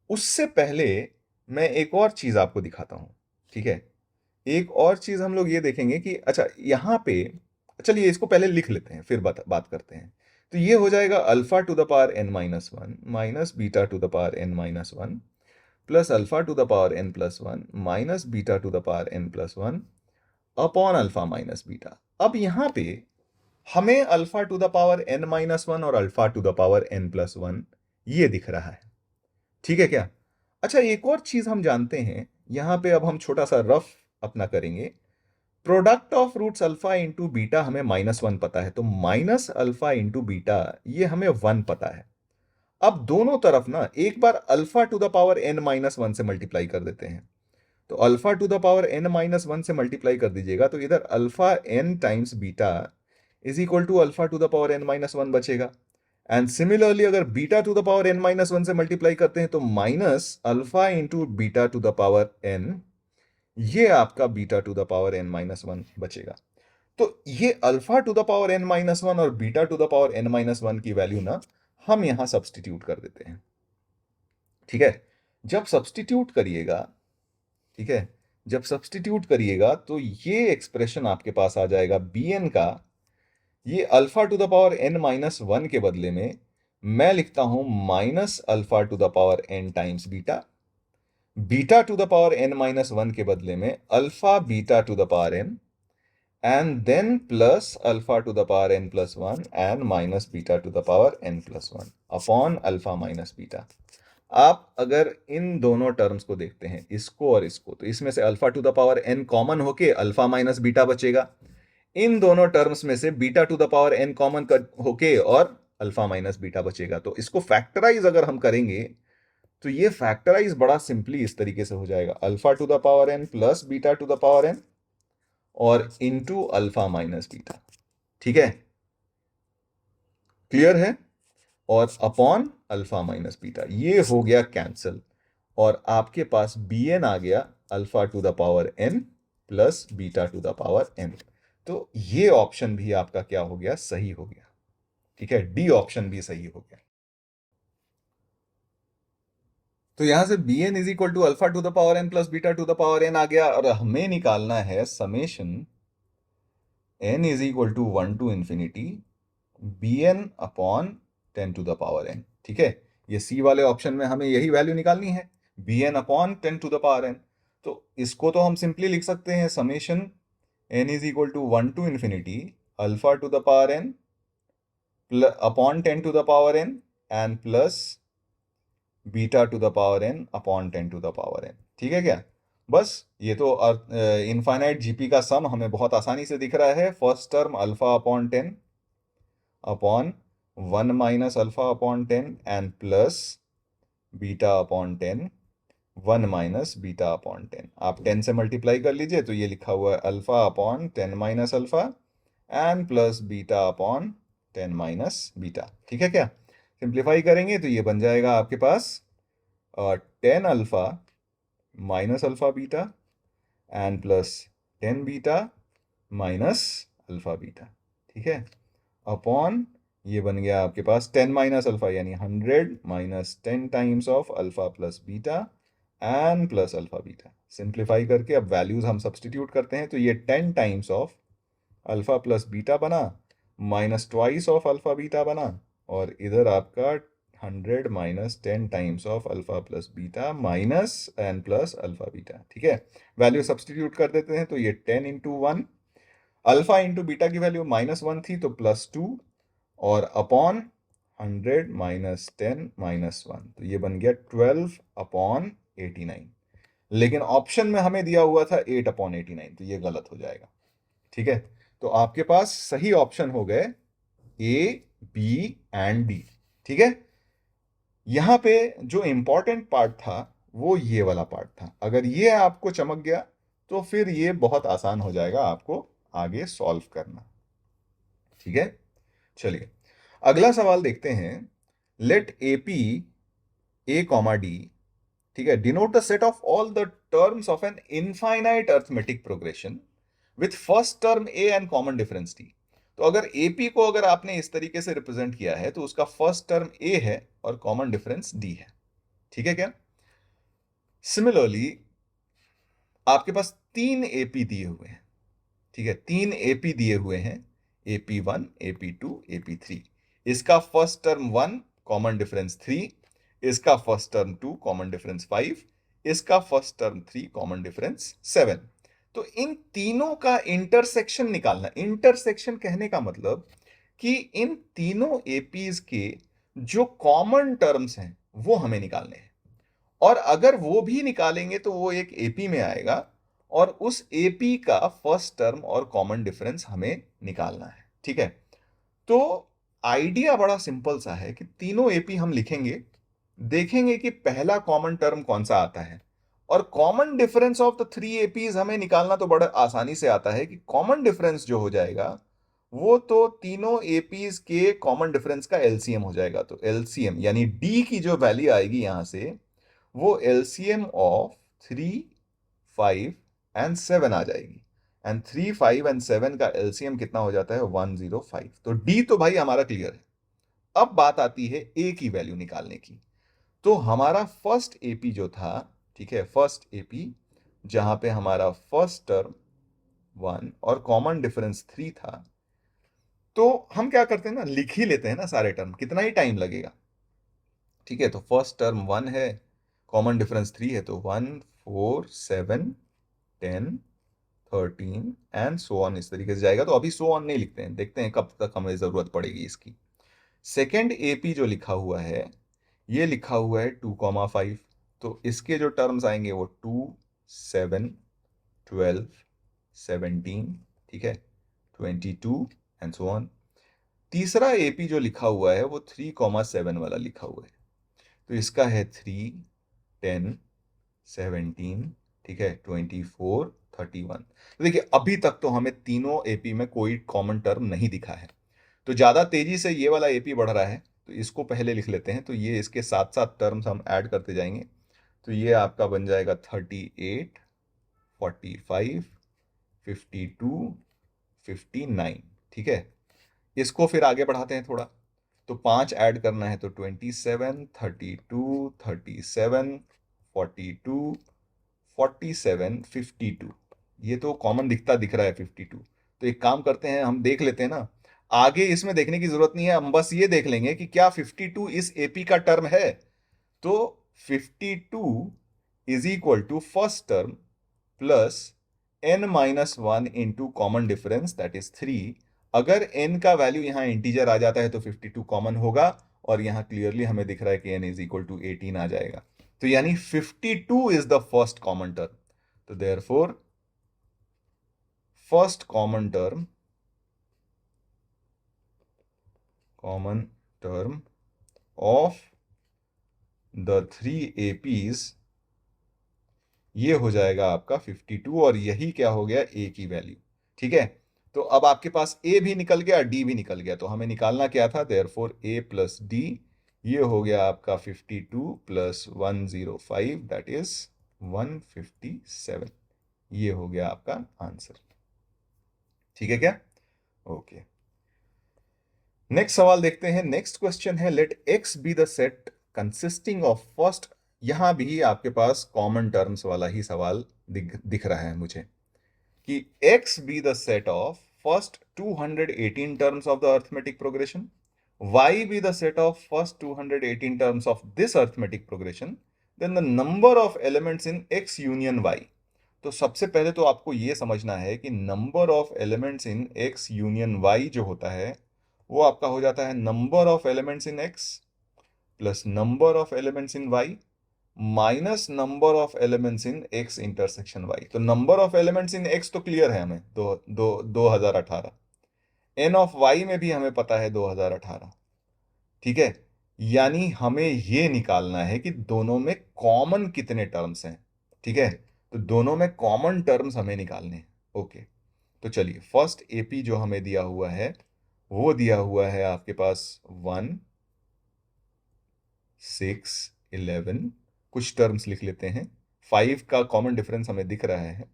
उससे पहले मैं एक और चीज आपको दिखाता हूं। ठीक है, एक और चीज हम लोग ये देखेंगे कि अच्छा यहां पे, चलिए इसको पहले लिख लेते हैं फिर बात करते हैं। तो ये हो जाएगा alpha to the power n-1 minus beta to the power n-1 plus alpha to the power n+1 minus beta to the power n+1 upon alpha minus beta. अब यहां पे हमें alpha to the power n-1 और alpha to the power n+1 ये दिख रहा है। ठीक है क्या? अच्छा, एक और चीज हम जानते हैं यहां पे, अब हम छोटा सा रफ अपना करेंगे। Product of roots alpha into beta हमें -1 पता है, तो माइनस अल्फा इंटू बीटा ये हमें 1 पता है। अब दोनों तरफ ना एक बार alpha to the power n-1 से मल्टीप्लाई कर देते हैं। तो alpha to the power n-1 से मल्टीप्लाई कर दीजिएगा, तो इधर alpha n times beta is equal to alpha to the power n-1 बचेगा। एंड सिमिलरली अगर beta to the power n-1 से मल्टीप्लाई करते हैं तो minus alpha into beta to the power n, ये आपका beta to the power n-1 बचेगा। तो ये alpha to the power n-1 और beta to the power n-1 की वैल्यू ना हम यहां सब्सटीट्यूट कर देते हैं। ठीक है, जब सब्सटीट्यूट करिएगा, ठीक है, जब सब्सटीट्यूट करिएगा तो ये एक्सप्रेशन आपके पास आ जाएगा bn का, ये alpha to the power n-1 के बदले में मैं लिखता हूं minus alpha to the power n times beta, beta to the power n-1 के बदले में alpha beta to the power n, and then plus alpha to the power n+1 and minus beta to the power n+1 upon alpha minus beta. आप अगर इन दोनों terms को देखते हैं, इसको और इसको, तो इसमें से alpha to the power n common होके अल्फा माइनस बीटा बचेगा। इन दोनों टर्म्स में से beta to the power n common होके और अल्फा माइनस बीटा बचेगा। तो इसको फैक्टराइज अगर हम करेंगे तो ये फैक्टराइज बड़ा सिंपली इस तरीके से हो जाएगा, alpha to the power n plus beta to the power n और इनटू अल्फा माइनस बीटा। ठीक है, क्लियर है? और अपॉन अल्फा माइनस बीटा, ये हो गया कैंसिल और आपके पास bn आ गया alpha to the power n plus beta to the power n। तो ये ऑप्शन भी आपका क्या हो गया? सही हो गया। ठीक है, डी ऑप्शन भी सही हो गया। तो यहां से bn is equal to alpha to the power n plus beta to the power n आ गया और हमें निकालना है summation n is equal to 1 to infinity bn upon 10 to the power n। ठीक है, ये सी वाले ऑप्शन में हमें यही वैल्यू निकालनी है, bn upon 10 to the power n। तो इसको तो हम सिंपली लिख सकते हैं summation n is equal to 1 to infinity alpha to the power n upon 10 to the power n and plus beta to the power n upon 10 to the power n। ठीक है क्या? बस ये तो इनफाइनाइट जीपी का सम हमें बहुत आसानी से दिख रहा है। First term alpha upon 10 upon 1 minus alpha upon 10 and plus beta upon 10 1 minus beta upon 10। आप 10 से मल्टीप्लाई कर लीजिए तो ये लिखा हुआ है alpha upon 10 minus alpha and plus beta upon 10 minus beta. ठीक है क्या? सिंप्लीफाई करेंगे तो ये बन जाएगा आपके पास 10 alpha minus alpha beta and plus 10 beta minus alpha beta. ठीक है, अपॉन ये बन गया आपके पास 10 माइनस अल्फा यानी 100 minus 10 times of alpha plus beta and plus alpha beta. Simplify करके अब वैल्यूज हम सब्सटीट्यूट करते हैं तो ये 10 times of alpha plus beta बना minus twice of alpha beta बना और इधर आपका 100 minus 10 times of alpha plus beta minus n plus alpha beta. ठीक है, वैल्यू सब्सटीट्यूट कर देते हैं तो ये 10 इंटू 1, अल्फा इंटू बीटा की वैल्यू -1 थी तो +2 और अपॉन 100 माइनस 10 माइनस 1, तो ये बन गया 12 अपॉन 89। लेकिन ऑप्शन में हमें दिया हुआ था 8 अपॉन 89, तो ये गलत हो जाएगा। ठीक है, तो आपके पास सही ऑप्शन हो गए ए, बी एंड डी। ठीक है, यहां पे जो इंपॉर्टेंट पार्ट था वो ये वाला पार्ट था। अगर ये आपको चमक गया तो फिर ये बहुत आसान हो जाएगा आपको आगे सॉल्व करना। ठीक है, चलिए अगला सवाल देखते हैं। लेट एपी ए कॉमा डी, ठीक है, denote the set of all the terms of an infinite arithmetic progression with first term A and common difference D. तो अगर एपी को अगर आपने इस तरीके से रिप्रेजेंट किया है तो उसका फर्स्ट टर्म ए है और कॉमन डिफरेंस डी है। ठीक है क्या? सिमिलरली आपके पास तीन एपी दिए हुए हैं। ठीक है, तीन एपी दिए हुए हैं, एपी 1, एपी 2, एपी 3। इसका फर्स्ट टर्म 1, कॉमन डिफरेंस 3, इसका फर्स्ट टर्म 2, कॉमन डिफरेंस 5, इसका फर्स्ट टर्म 3, कॉमन डिफरेंस 7। तो इन तीनों का इंटरसेक्शन निकालना। इंटरसेक्शन कहने का मतलब कि इन तीनों एपीज के जो कॉमन टर्म्स हैं वो हमें निकालने हैं, और अगर वो भी निकालेंगे तो वो एक एपी में आएगा, और उस एपी का फर्स्ट टर्म और कॉमन डिफरेंस हमें निकालना है। ठीक है, तो आइडिया बड़ा सिंपल सा है कि तीनों एपी हम लिखेंगे, देखेंगे कि पहला कॉमन टर्म कौन सा आता है, और common difference of the three APs हमें निकालना तो बड़ा आसानी से आता है कि कॉमन डिफरेंस जो हो जाएगा वो तो तीनों एपीज के कॉमन डिफरेंस का एलसीएम हो जाएगा। तो एलसीएम यानी डी की जो वैल्यू आएगी यहां से, वो एलसीएम ऑफ 3, 5 एंड 7 आ जाएगी। एंड 3, 5 एंड 7 का एलसीएम कितना हो जाता है? 105। तो डी तो भाई हमारा क्लियर है। अब बात आती है ए की वैल्यू निकालने की। तो हमारा फर्स्ट एपी जो था, ठीक है, फर्स्ट एपी जहां पे हमारा फर्स्ट टर्म 1 और कॉमन डिफरेंस 3 था, तो हम क्या करते हैं ना, लिख ही लेते हैं ना सारे टर्म, कितना ही टाइम लगेगा। ठीक है, तो फर्स्ट टर्म 1 है, कॉमन डिफरेंस 3 है, तो 1, 4, 7, 10, 13 एंड सो ऑन, इस तरीके से जाएगा। तो अभी सो ऑन नहीं लिखते हैं, देखते हैं कब तक हमें जरूरत पड़ेगी इसकी। सेकेंड एपी जो लिखा हुआ है, ये लिखा हुआ है 2,5। तो इसके जो टर्म्स आएंगे वो 2, 7, 12, 17, ठीक है, 22 एंड सो ऑन। तीसरा एपी जो लिखा हुआ है वो 3,7 वाला लिखा हुआ है, तो इसका है 3, 10, 17, ठीक है, 24, 31। तो देखिए अभी तक तो हमें तीनों एपी में कोई कॉमन टर्म नहीं दिखा है, तो ज्यादा तेजी से ये वाला एपी बढ़ रहा है, तो इसको पहले लिख लेते हैं। तो ये इसके साथ साथ टर्म्स हम ऐड करते जाएंगे, तो ये आपका बन जाएगा 38, 45, 52, 59। ठीक है, इसको फिर आगे बढ़ाते हैं थोड़ा, तो 5 ऐड करना है, तो 27, 32, 37, 42, 47, 52। ये तो कॉमन दिखता दिख रहा है 52। तो एक काम करते हैं, हम देख लेते हैं ना, आगे इसमें देखने की जरूरत नहीं है, हम बस ये देख लेंगे कि क्या 52 इस एपी का टर्म है। तो 52 is equal to first term plus n-1 into common difference that is 3। अगर n का वैल्यू यहां इंटीजर आ जाता है तो 52 कॉमन होगा, और यहां क्लियरली हमें दिख रहा है कि n इज इक्वल टू 18 आ जाएगा। तो यानी 52 is the first common term. तो therefore first common term of the three APs, ये हो जाएगा आपका 52, और यही क्या हो गया? ए की वैल्यू। ठीक है, तो अब आपके पास ए भी निकल गया, डी भी निकल गया, तो हमें निकालना क्या था? देयरफॉर ए प्लस डी, ये हो गया आपका 52 प्लस 105 दैट इज 157। ये हो गया आपका आंसर। ठीक है क्या? ओके, नेक्स्ट सवाल देखते हैं। नेक्स्ट क्वेश्चन है, let x be the set consisting of first. यहां भी आपके पास कॉमन टर्म्स वाला ही सवाल दिख रहा है मुझे, कि x be the set of first 218 terms of the arithmetic progression, y be the set of first 218 terms of this arithmetic progression, then the number of elements in x union y। तो सबसे पहले तो आपको यह समझना है कि number of elements in x union y जो होता है वो आपका हो जाता है number of elements in x plus number of elements in y minus number of elements in x intersection y. तो number of elements in x तो क्लियर है हमें, 2018। एन ऑफ वाई में भी हमें पता है 2018। ठीक है, यानी हमें ये निकालना है कि दोनों में कॉमन कितने टर्म्स हैं। ठीक है, तो दोनों में कॉमन टर्म्स हमें निकालने हैं। ओके, तो चलिए फर्स्ट एपी जो हमें दिया हुआ है वो दिया हुआ है आपके पास 1 6 11। कुछ टर्म्स लिख लेते हैं। 5 का कॉमन डिफरेंस हमें दिख रहा है,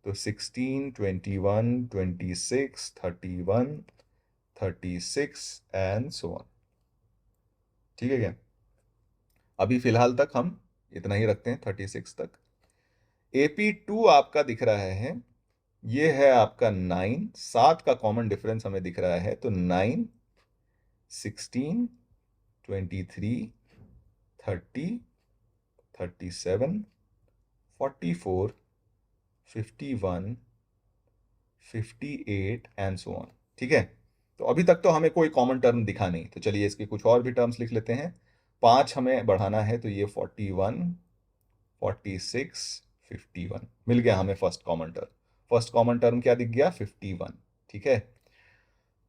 तो 16 21 26 31 36 एंड सो ऑन। ठीक है क्या? अभी फिलहाल तक हम इतना ही रखते हैं 36 तक। AP2 आपका दिख रहा है, ये है आपका 9। 7 का कॉमन डिफरेंस हमें दिख रहा है, तो 9 16 23 30 37 44 51 58 एंड सो ऑन। ठीक है, तो अभी तक तो हमें कोई कॉमन टर्म दिखा नहीं, तो चलिए इसके कुछ और भी टर्म्स लिख लेते हैं। 5 हमें बढ़ाना है, तो ये 41 46 51 मिल गया हमें first common term. First common term क्या दिख गया? 51। ठीक है,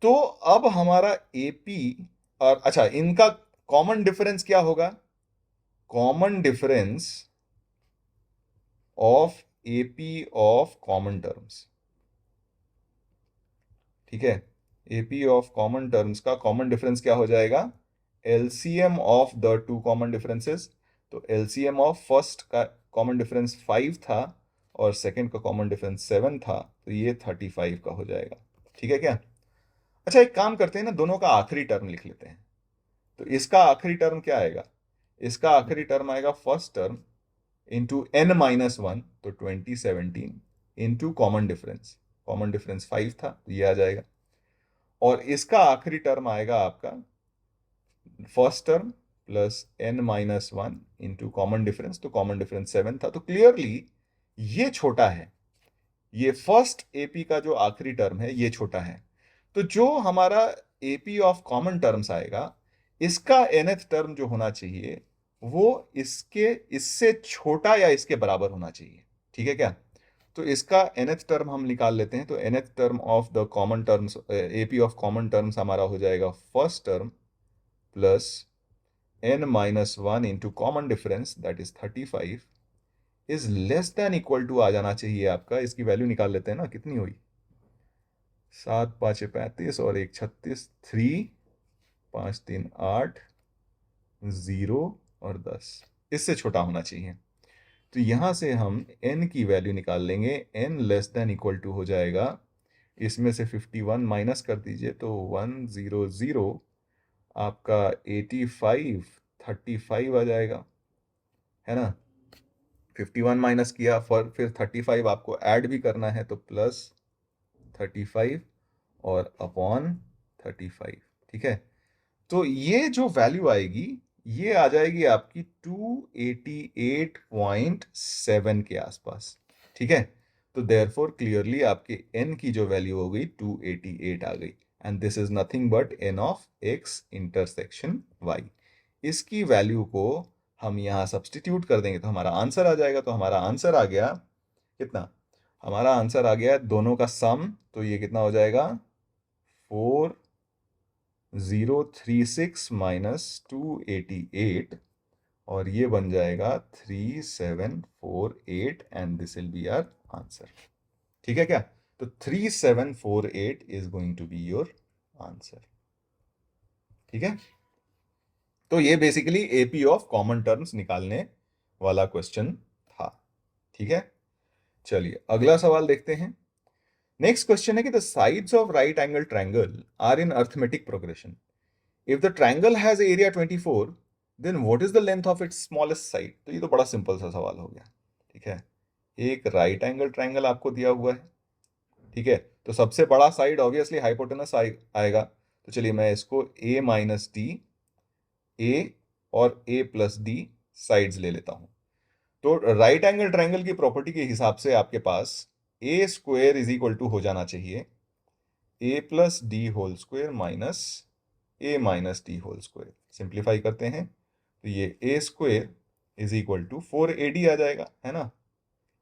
तो अब हमारा एपी और अच्छा, इनका कॉमन डिफरेंस क्या होगा? Common difference of AP of common terms. ठीक है, एपी ऑफ कॉमन टर्म्स का कॉमन डिफरेंस क्या हो जाएगा? LCM of the two common differences. तो एलसीएम ऑफ फर्स्ट का कॉमन डिफरेंस 5 था और सेकंड का कॉमन डिफरेंस 7 था, तो ये 35 का हो जाएगा। ठीक है क्या? अच्छा, एक काम करते हैं ना, दोनों का आखिरी टर्म लिख लेते हैं। तो इसका आखिरी टर्म क्या आएगा? इसका आखिरी टर्म आएगा फर्स्ट टर्म इंटू n-1, तो 2017 इंटू कॉमन डिफरेंस 5 था, तो ये आ जाएगा। और इसका आखिरी टर्म आएगा आपका first term plus n-1 into common difference, तो कॉमन डिफरेंस 7 था। तो क्लियरली ये छोटा है, ये फर्स्ट एपी का जो आखिरी टर्म है ये छोटा है। तो जो हमारा एपी ऑफ कॉमन टर्म्स आएगा, इसका nth टर्म जो होना चाहिए वो इसके इससे छोटा या इसके बराबर होना चाहिए। ठीक है क्या? तो इसका nth टर्म हम निकाल लेते हैं। तो nth term of the common terms, AP of common terms हमारा हो जाएगा first term plus n-1 into common difference that is 35 is less than equal to आ जाना चाहिए आपका। इसकी वैल्यू निकाल लेते हैं ना, कितनी हुई? 7 5 35 और 1 36, 3 5 3 8 0 और 10, इससे छोटा होना चाहिए। तो यहां से हम n की वैल्यू निकाल लेंगे। n less than equal to हो जाएगा, इसमें से 51 माइनस कर दीजिए तो 100 आपका 85 35 आ जाएगा, है ना? 51 माइनस किया, फिर 35 आपको ऐड भी करना है, तो प्लस 35 और अपॉन 35। ठीक है, तो ये जो वैल्यू आएगी ये आ जाएगी आपकी 288.7 के आसपास। ठीक है, तो देयरफॉर क्लियरली आपके n की जो वैल्यू हो गई 288 आ गई, and this is nothing but n of x intersection y। इसकी वैल्यू को हम यहाँ सब्सटीट्यूट कर देंगे तो हमारा आंसर आ जाएगा। तो हमारा आंसर आ गया कितना? हमारा आंसर आ गया दोनों का सम, तो ये कितना हो जाएगा? 4036 माइनस 288, और ये बन जाएगा 3748, and this will be our answer. ठीक है क्या? तो 3748 is going to be your answer. ठीक है, तो ये basically AP of common terms निकालने वाला क्वेश्चन था। ठीक है, चलिए अगला सवाल देखते हैं। नेक्स्ट क्वेश्चन है कि the sides of right angle triangle are in arithmetic progression. If the triangle has area 24, then what is the length of its smallest side? तो ये तो बड़ा सिंपल सा सवाल हो गया। ठीक है, एक राइट एंगल ट्रायंगल आपको दिया हुआ है। ठीक है, तो सबसे बड़ा साइड ऑब्वियसली हाइपोटेनस आएगा। तो चलिए मैं इसको a माइनस डी, ए और a प्लस डी साइड्स ले लेता हूं। तो राइट एंगल ट्रायंगल की प्रॉपर्टी के हिसाब से आपके पास A square is equal to हो जाना चाहिए A plus D whole square minus A minus D whole square. Simplify करते हैं तो ये A square is equal to 4AD आ जाएगा, है ना।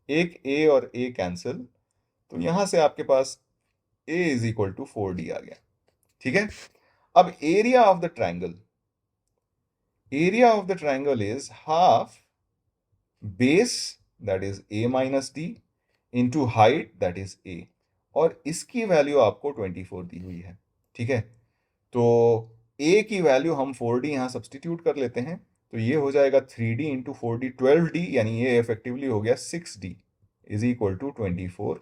एक ए और ए कैंसिल, तो यहां से आपके पास ए इज इक्वल टू 4D आ गया। ठीक है, अब area of the triangle, area of the triangle is half base that is a minus D into height that is a, और इसकी वैल्यू आपको 24 दी हुई है। ठीक है, तो a की वैल्यू हम 4D यहां सब्सटीट्यूट कर लेते हैं, तो ये हो जाएगा 3D इंटू 4D 12D, यानी ये इफेक्टिवली हो गया 6D इज इक्वल टू 24।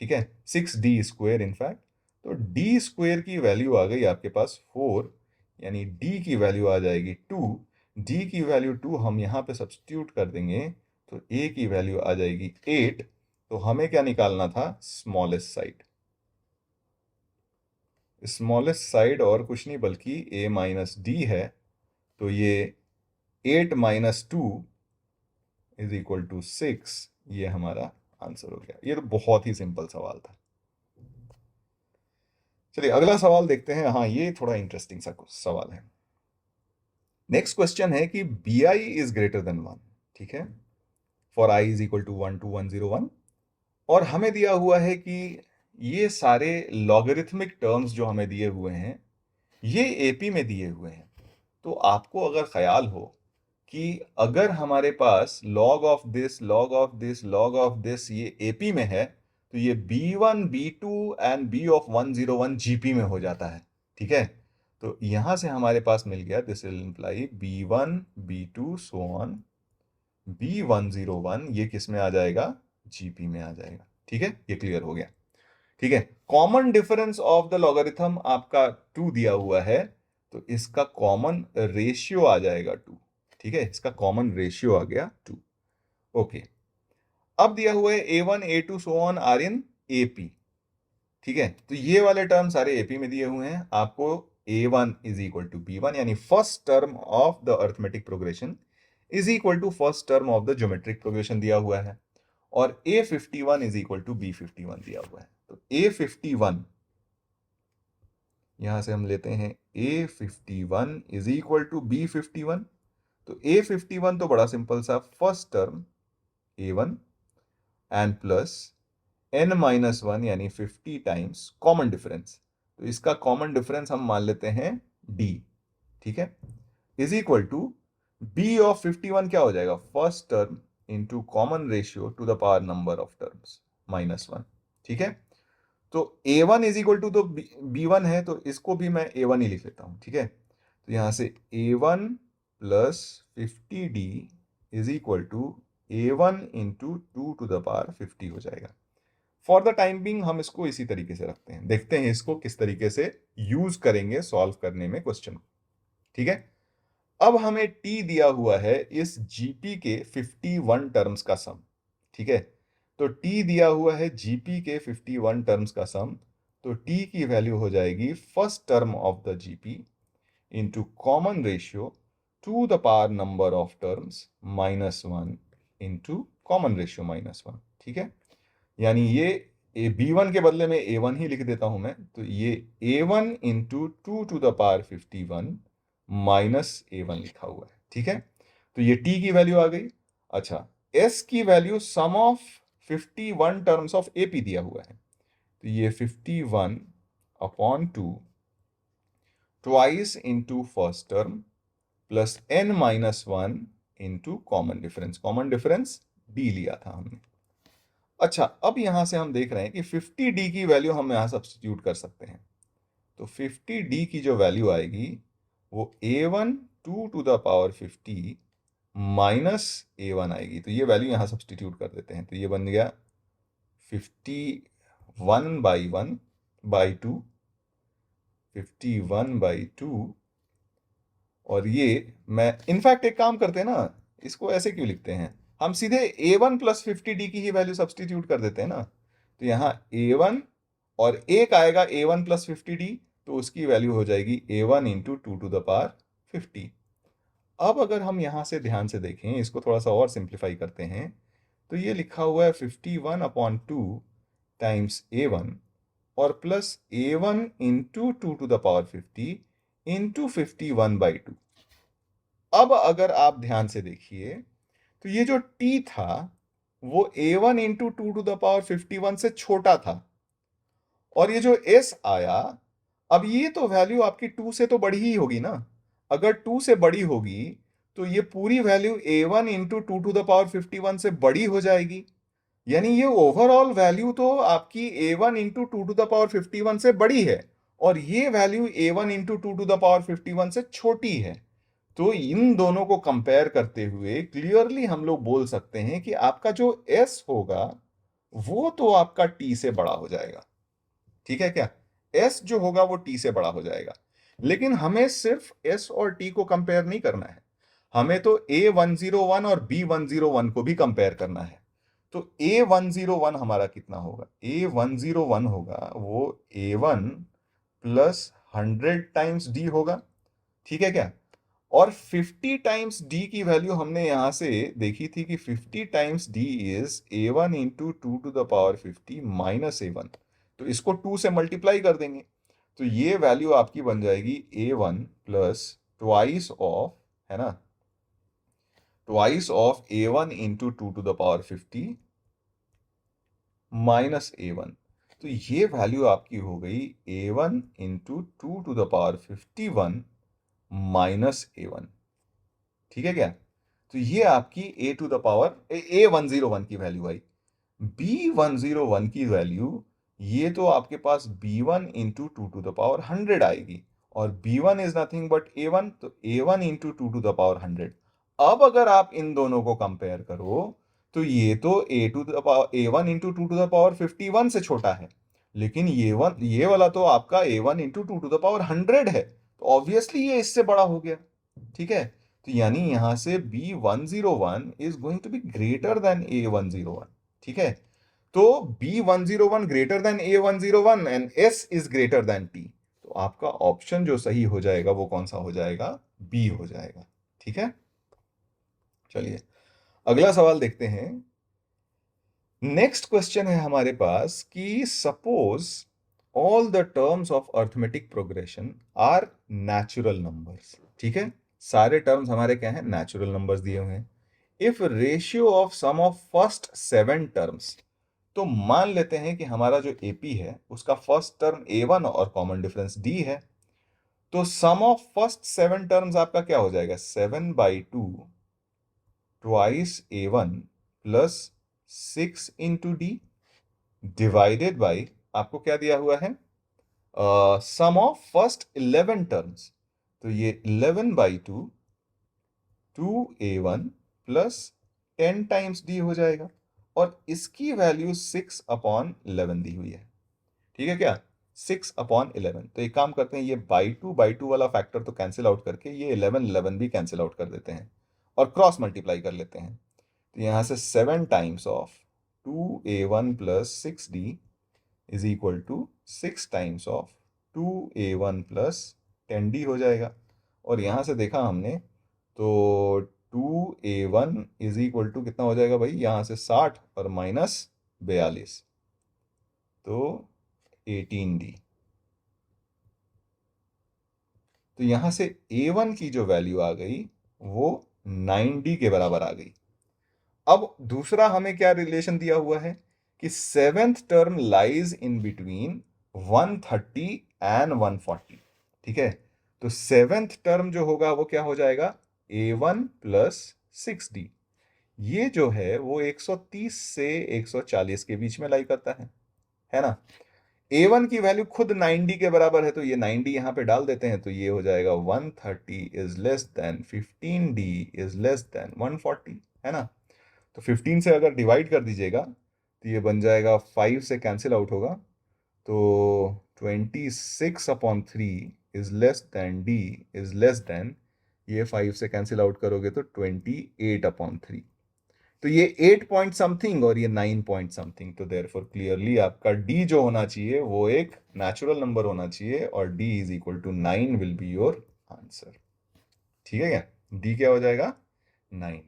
ठीक है, 6D स्क्वायर इनफैक्ट। तो D स्क्वायर की वैल्यू आ गई आपके पास 4, यानी D की वैल्यू आ जाएगी 2। D की वैल्यू 2 हम यहाँ पे सब्सटीट्यूट कर देंगे, तो A की वैल्यू आ जाएगी 8। तो हमें क्या निकालना था, स्मॉलेस्ट साइड। स्मॉलेस्ट साइड और कुछ नहीं बल्कि a माइनस डी है, तो ये 8 माइनस 2 इज इक्वल टू 6, ये हमारा आंसर हो गया। ये तो बहुत ही सिंपल सवाल था। चलिए अगला सवाल देखते हैं। हाँ, ये थोड़ा इंटरेस्टिंग सा सवाल है। नेक्स्ट क्वेश्चन है कि bi इज ग्रेटर देन 1। ठीक है, for i is equal to 1 to 101, और हमें दिया हुआ है कि ये सारे लॉगरिथमिक टर्म्स जो हमें दिए हुए हैं ये एपी में दिए हुए हैं। तो आपको अगर ख्याल हो कि अगर हमारे पास log of this log of this log of this ये एपी में है, तो ये b1 b2 and b of 101 GP में हो जाता है। ठीक है, तो यहां से हमारे पास मिल गया, this will imply b1 b2 so on b101, ये किस में आ जाएगा, जीपी में आ जाएगा। ठीक है, ये क्लियर हो गया। ठीक है, common difference of the logarithm आपका 2 दिया हुआ है, तो इसका कॉमन रेशियो आ जाएगा 2। ठीक है, इसका कॉमन रेशियो आ गया 2। ओके, अब दिया हुआ है a1 a2 so on are in AP. ठीक है, तो ये वाले टर्म सारे एपी में दिए हुए हैं। आपको a1 is equal to b1, यानी first term of the arithmetic progression is equal to first term of the geometric progression दिया हुआ है, और a51 is equal to b51 दिया हुआ है। तो a51 यहां से हम लेते हैं, a51 is equal to b51। तो a51 तो बड़ा सिंपल सा, first term a1 and plus n minus 1 यानी 50 टाइम्स कॉमन डिफरेंस, तो इसका कॉमन डिफरेंस हम मान लेते हैं d। ठीक है, is equal to b of 51 क्या हो जाएगा, first term into common ratio to the power number of terms minus 1। ठीक है, तो a1 इज इक्वल टू तो b1 है, तो इसको भी मैं a1 ही लिख लेता हूं। ठीक है, तो यहां से a1 plus 50d is equal to a1 into 2 to the power 50 हो जाएगा। फॉर द टाइम बिंग हम इसको इसी तरीके से रखते हैं, देखते हैं इसको किस तरीके से यूज करेंगे सॉल्व करने में क्वेश्चन को। ठीक है, अब हमें t दिया हुआ है इस जीपी के 51 टर्म्स का सम। ठीक है, तो t दिया हुआ है जीपी के 51 टर्म्स का सम, तो t की वैल्यू हो जाएगी first term of the GP into common ratio to the power number of terms minus 1 into common ratio minus 1। ठीक है, यानी ये b1 के बदले में a1 ही लिख देता हूं मैं, तो ये a1 into 2 to the power 51 minus a1 लिखा हुआ है। ठीक है, तो ये t की वैल्यू आ गई। अच्छा, s की value sum of 51 terms of AP दिया हुआ है, तो ये 51 upon 2 twice into first term plus n minus 1 into common difference. Common difference d लिया था हमने। अच्छा, अब यहां से हम देख रहे हैं कि 50d की वैल्यू हम यहां सब्स्टिट्यूट कर सकते हैं, तो 50d की जो वैल्यू आएगी वो a1 2 to the power 50 minus a1 आएगी, तो ये वैल्यू यहां सब्स्टिट्यूट कर देते हैं, तो ये बन गया 51 बाई 1 बाई 2, 51 बाई 2, और ये मैं इनफैक्ट एक काम करते हैं ना, इसको ऐसे क्यों लिखते हैं, हम सीधे a1 प्लस 50d की ही वैल्यू सब्स्टिट्यूट कर देते हैं ना, तो यहाँ a1 और एक आएगा a1 प्लस 50d, तो उसकी वैल्यू हो जाएगी a1 into 2 to the power 50। अब अगर हम यहां से ध्यान से देखें, इसको थोड़ा सा और सिंप्लीफाई करते हैं, तो ये लिखा हुआ है 51 अपॉन 2 टाइम्स a1 और प्लस a1 इंटू 2⁻50 इंटू 51/2। अब अगर आप ध्यान से देखिए तो ये जो t था वो a1 इंटू 2⁻51 से छोटा था, और ये जो s आया, अब ये तो वैल्यू आपकी 2 से तो बड़ी ही होगी ना। अगर 2 से बड़ी होगी तो ये पूरी वैल्यू a1 इंटू 2⁻51 से बड़ी हो जाएगी, यानी ये ओवरऑल वैल्यू तो आपकी a1 इंटू 2⁻51 से बड़ी है, और ये वैल्यू a1 इंटू 2⁻51 से छोटी है। तो इन दोनों को कंपेयर करते हुए क्लियरली हम लोग बोल सकते हैं कि आपका जो s होगा वो तो आपका t से बड़ा हो जाएगा। ठीक है क्या? s जो होगा वो t से बड़ा हो जाएगा। लेकिन हमें सिर्फ s और t को कंपेयर नहीं करना है, हमें तो a101 और b101 को भी कंपेयर करना है। तो a101 हमारा कितना होगा? a101 होगा वो a1 प्लस 100 टाइम्स d होगा। ठीक है क्या? और 50 टाइम्स d की वैल्यू हमने यहां से देखी थी कि 50 times d is a1 into 2⁻50 minus a1। तो इसको 2 से मल्टीप्लाई कर देंगे तो ये वैल्यू आपकी बन जाएगी a1 प्लस ट्वाइस ऑफ, है ना, twice of a1 into 2⁻50 minus a1। तो ये वैल्यू आपकी हो गई a1 इंटू 2⁻51 माइनस a1। ठीक है क्या? तो ये आपकी a101 की वैल्यू आई। b101 की वैल्यू ये तो आपके पास b1 इंटू 2⁻100 आएगी, और b1 is nothing but a1, तो a1 इंटू 2⁻100। अब अगर आप इन दोनों को कंपेयर करो तो ये तो a1 इंटू 2⁻51 से छोटा है, लेकिन ये वाला तो आपका a1 इंटू 2⁻100 है, तो ऑब्वियसली ये इससे बड़ा हो गया। ठीक है? तो यानी यहां से b101 is going to be greater than a101। ठीक है? तो b101 greater than a101 and s is greater than t। तो आपका ऑप्शन जो सही हो जाएगा वो कौन सा हो जाएगा? बी हो जाएगा। ठीक है, चलिए अगला सवाल देखते हैं। नेक्स्ट क्वेश्चन है हमारे पास कि suppose all the terms of arithmetic progression are natural numbers. ठीक है, सारे टर्म्स हमारे क्या हैं? नेचुरल नंबर्स दिए हुए हैं। If ratio of sum of first 7 terms, तो मान लेते हैं कि हमारा जो एपी है उसका फर्स्ट टर्म a1 और कॉमन डिफरेंस d है, तो सम ऑफ फर्स्ट 7 टर्म्स आपका क्या हो जाएगा? 7/2 twice a1 plus 6 into D divided by, आपको क्या दिया हुआ है? सम ऑफ फर्स्ट 11 टर्म्स, तो ये 11/2 2a1 प्लस 10 टाइम्स d हो जाएगा, और इसकी वैल्यू 6/11 दी हुई है। ठीक है क्या? 6/11। तो एक काम करते हैं, ये बाई टू वाला फैक्टर तो कैंसिल आउट करके ये 11 भी कैंसिल आउट कर देते हैं और क्रॉस मल्टीप्लाई कर लेते हैं। तो यहां से 7 times of 2a1 plus 6d is equal to 6 times of 2a1 plus 10d हो जाएगा। और यहां से देखा हमने तो 2a1 इज इक्वल टू कितना हो जाएगा भाई? यहां से 60 और माइनस 42, तो 18d। तो यहां से a1 की जो वैल्यू आ गई वो 9d के बराबर आ गई। अब दूसरा हमें क्या रिलेशन दिया हुआ है कि seventh term lies in between 130 and 140। ठीक है, तो सेवेंथ टर्म जो होगा वो क्या हो जाएगा? a1 plus 6d। ये जो है वो 130 से 140 के बीच में लाई करता है ना। a1 की वैल्यू खुद 90 के बराबर है, तो ये 90 यहां पे डाल देते हैं, तो ये हो जाएगा 130 is less then 15d is less then 140, है ना। तो 15 से अगर डिवाइड कर दीजिएगा तो ये बन जाएगा, 5 से कैंसिल आउट होगा, तो 26/3 is less then d is less then, ये 5 से कैंसिल आउट करोगे तो 28/3। तो ये 8 पॉइंट समथिंग और ये 9 पॉइंट समथिंग, तो देयरफॉर क्लियरली आपका d जो होना चाहिए वो एक नेचुरल नंबर होना चाहिए, और d is equal to 9 will be your answer. ठीक है क्या? d क्या हो जाएगा? 9।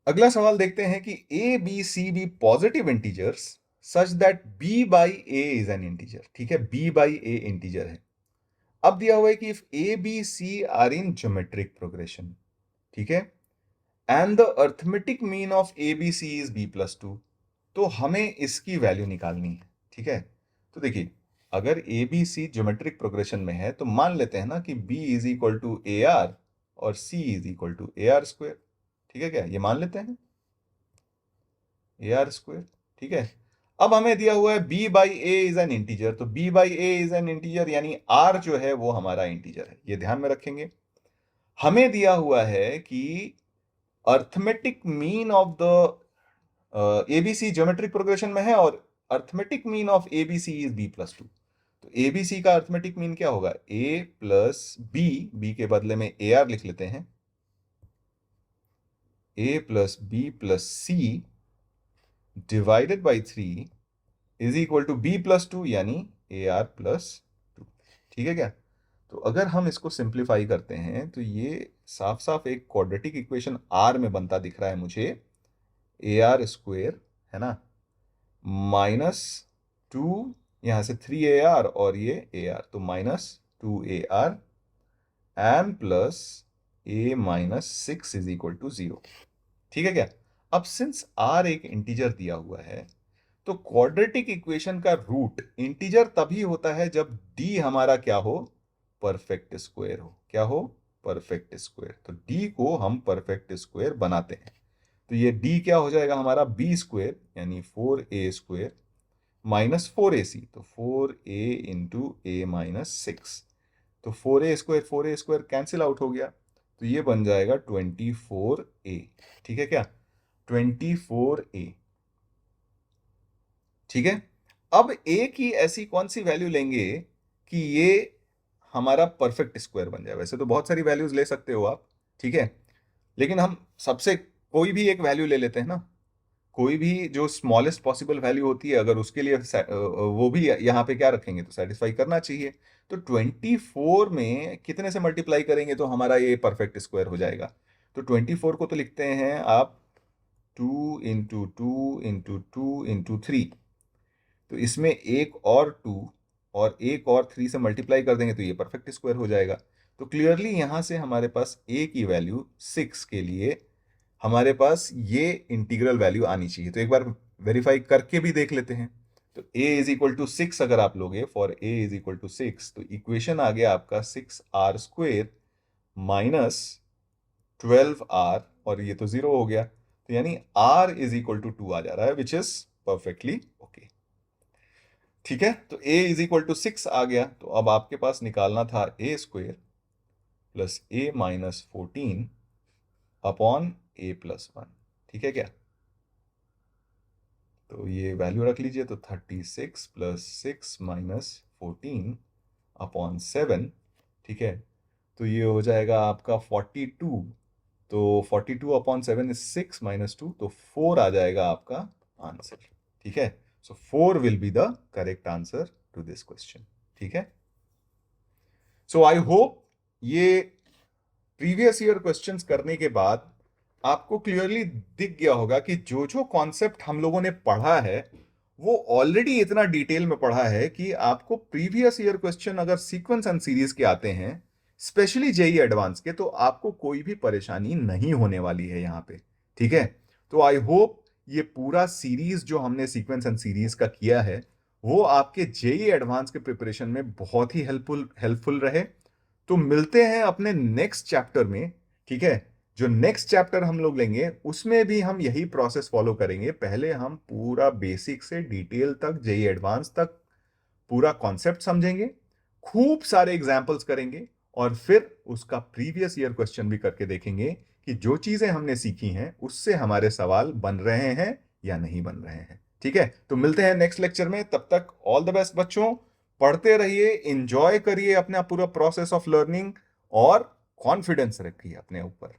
अगला सवाल देखते हैं कि a b c be positive integers such that b by a is an integer. ठीक है, b बाई a इंटीजर है। अब दिया हुआ है कि if a b c are in geometric progression, ठीक है, and the arithmetic mean of a b c is b+2, तो हमें इसकी वैल्यू निकालनी है। ठीक है, तो देखिए, अगर a b c geometric progression में है तो मान लेते हैं ना कि b is equal to a r और c is equal to a r square. ठीक है, क्या ये मान लेते हैं ए आर स्क्वेयर। ठीक है, अब हमें दिया हुआ है b by A is an integer, तो b by A is an integer यानी r जो है वो हमारा इंटीजर है, ये ध्यान में रखेंगे। हमें दिया हुआ है कि arithmetic mean of the ABC geometric progression में है और arithmetic mean of ABC is b+2। तो एबीसी का अर्थमेटिक मीन क्या होगा, a प्लस बी के बदले में ए आर लिख लेते हैं, a plus B plus c divided by 3 is equal to b+2 यानी ए आर प्लस 2। ठीक है क्या, तो अगर हम इसको सिंप्लीफाई करते हैं तो ये साफ साफ एक क्वाड्रेटिक इक्वेशन आर में बनता दिख रहा है मुझे, ए आर स्क्वेयर है ना, -2, यहां से 3ar और ये ar, तो -2ar एम plus a -6 is equal to 0। ठीक है क्या, अब सिंस r एक इंटीजर दिया हुआ है तो क्वाड्रेटिक इक्वेशन का रूट इंटीजर तभी होता है जब d हमारा क्या हो, परफेक्ट स्क्वायर हो। क्या हो, परफेक्ट स्क्वायर। तो d को हम परफेक्ट स्क्वायर बनाते हैं, तो ये d क्या हो जाएगा हमारा, b स्क्वायर यानी 4a स्क्वायर -4ac, तो 4a इंटू a -6, तो 4a स्क्वायर कैंसिल आउट हो गया, तो ये बन जाएगा 24a। ठीक है क्या, 24a। ठीक है, अब a की ऐसी कौन सी वैल्यू लेंगे कि ये हमारा परफेक्ट स्क्वायर बन जाए। वैसे तो बहुत सारी वैल्यूज ले सकते हो आप, ठीक है, लेकिन हम सबसे कोई भी एक वैल्यू ले लेते हैं ना, कोई भी जो स्मॉलेस्ट पॉसिबल वैल्यू होती है, अगर उसके लिए वो भी यहाँ पे क्या रखेंगे तो सेटिस्फाई करना चाहिए। तो 24 में कितने से मल्टीप्लाई करेंगे तो हमारा ये परफेक्ट स्क्वायर हो जाएगा। तो 24 को तो लिखते हैं आप 2 इंटू 2 इंटू 2 इंटू 3, तो इसमें एक और 2 और एक और 3 से मल्टीप्लाई कर देंगे तो ये परफेक्ट स्क्वायर हो जाएगा। तो क्लियरली यहां से हमारे पास a की वैल्यू 6 के लिए हमारे पास ये इंटीग्रल वैल्यू आनी चाहिए। तो एक बार वेरीफाई करके भी देख लेते हैं। तो a इज इक्वल टू 6 अगर आप लोगे, for a is equal to 6, तो इक्वेशन आ गया आपका 6r स्क्वेयर -12r, और ये तो 0 हो गया, तो यानी r इज इक्वल टू 2 आ जा रहा है, विच इज परफेक्टली ओके। ठीक है, तो a इज इक्वल टू 6 आ गया, तो अब आपके पास निकालना था a square plus a -14 upon a plus 1। ठीक है क्या, तो ये वैल्यू रख लीजिए, तो 36 प्लस 6 -14 अपॉन 7। ठीक है, तो ये हो जाएगा आपका 42, तो 42 अपॉन 7 इज 6 -2, तो 4 आ जाएगा आपका आंसर। ठीक है, so 4 will be the correct answer to this question. ठीक है, सो आई होप ये प्रीवियस ईयर क्वेश्चंस करने के बाद आपको क्लियरली दिख गया होगा कि जो जो कॉन्सेप्ट हम लोगों ने पढ़ा है वो ऑलरेडी इतना डिटेल में पढ़ा है कि आपको प्रीवियस ईयर क्वेश्चन अगर सीक्वेंस एंड सीरीज के आते हैं, स्पेशली जेई एडवांस के, तो आपको कोई भी परेशानी नहीं होने वाली है यहां पे। ठीक है, तो आई होप ये पूरा सीरीज जो हमने सीक्वेंस एंड सीरीज का किया है वो आपके जेई एडवांस के प्रिपरेशन में बहुत ही हेल्पफुल रहे। तो मिलते हैं अपने नेक्स्ट चैप्टर में। ठीक है, जो नेक्स्ट चैप्टर हम लोग लेंगे उसमें भी हम यही प्रोसेस फॉलो करेंगे। पहले हम पूरा बेसिक से डिटेल तक, जेई एडवांस तक पूरा कॉन्सेप्ट समझेंगे, खूब सारे एग्जाम्पल्स करेंगे और फिर उसका प्रीवियस ईयर क्वेश्चन भी करके देखेंगे कि जो चीजें हमने सीखी हैं उससे हमारे सवाल बन रहे हैं या नहीं बन रहे हैं। ठीक है, तो मिलते हैं नेक्स्ट लेक्चर में, तब तक ऑल द बेस्ट बच्चों, पढ़ते रहिए, एंजॉय करिए अपना पूरा प्रोसेस ऑफ लर्निंग और कॉन्फिडेंस रखिए अपने ऊपर।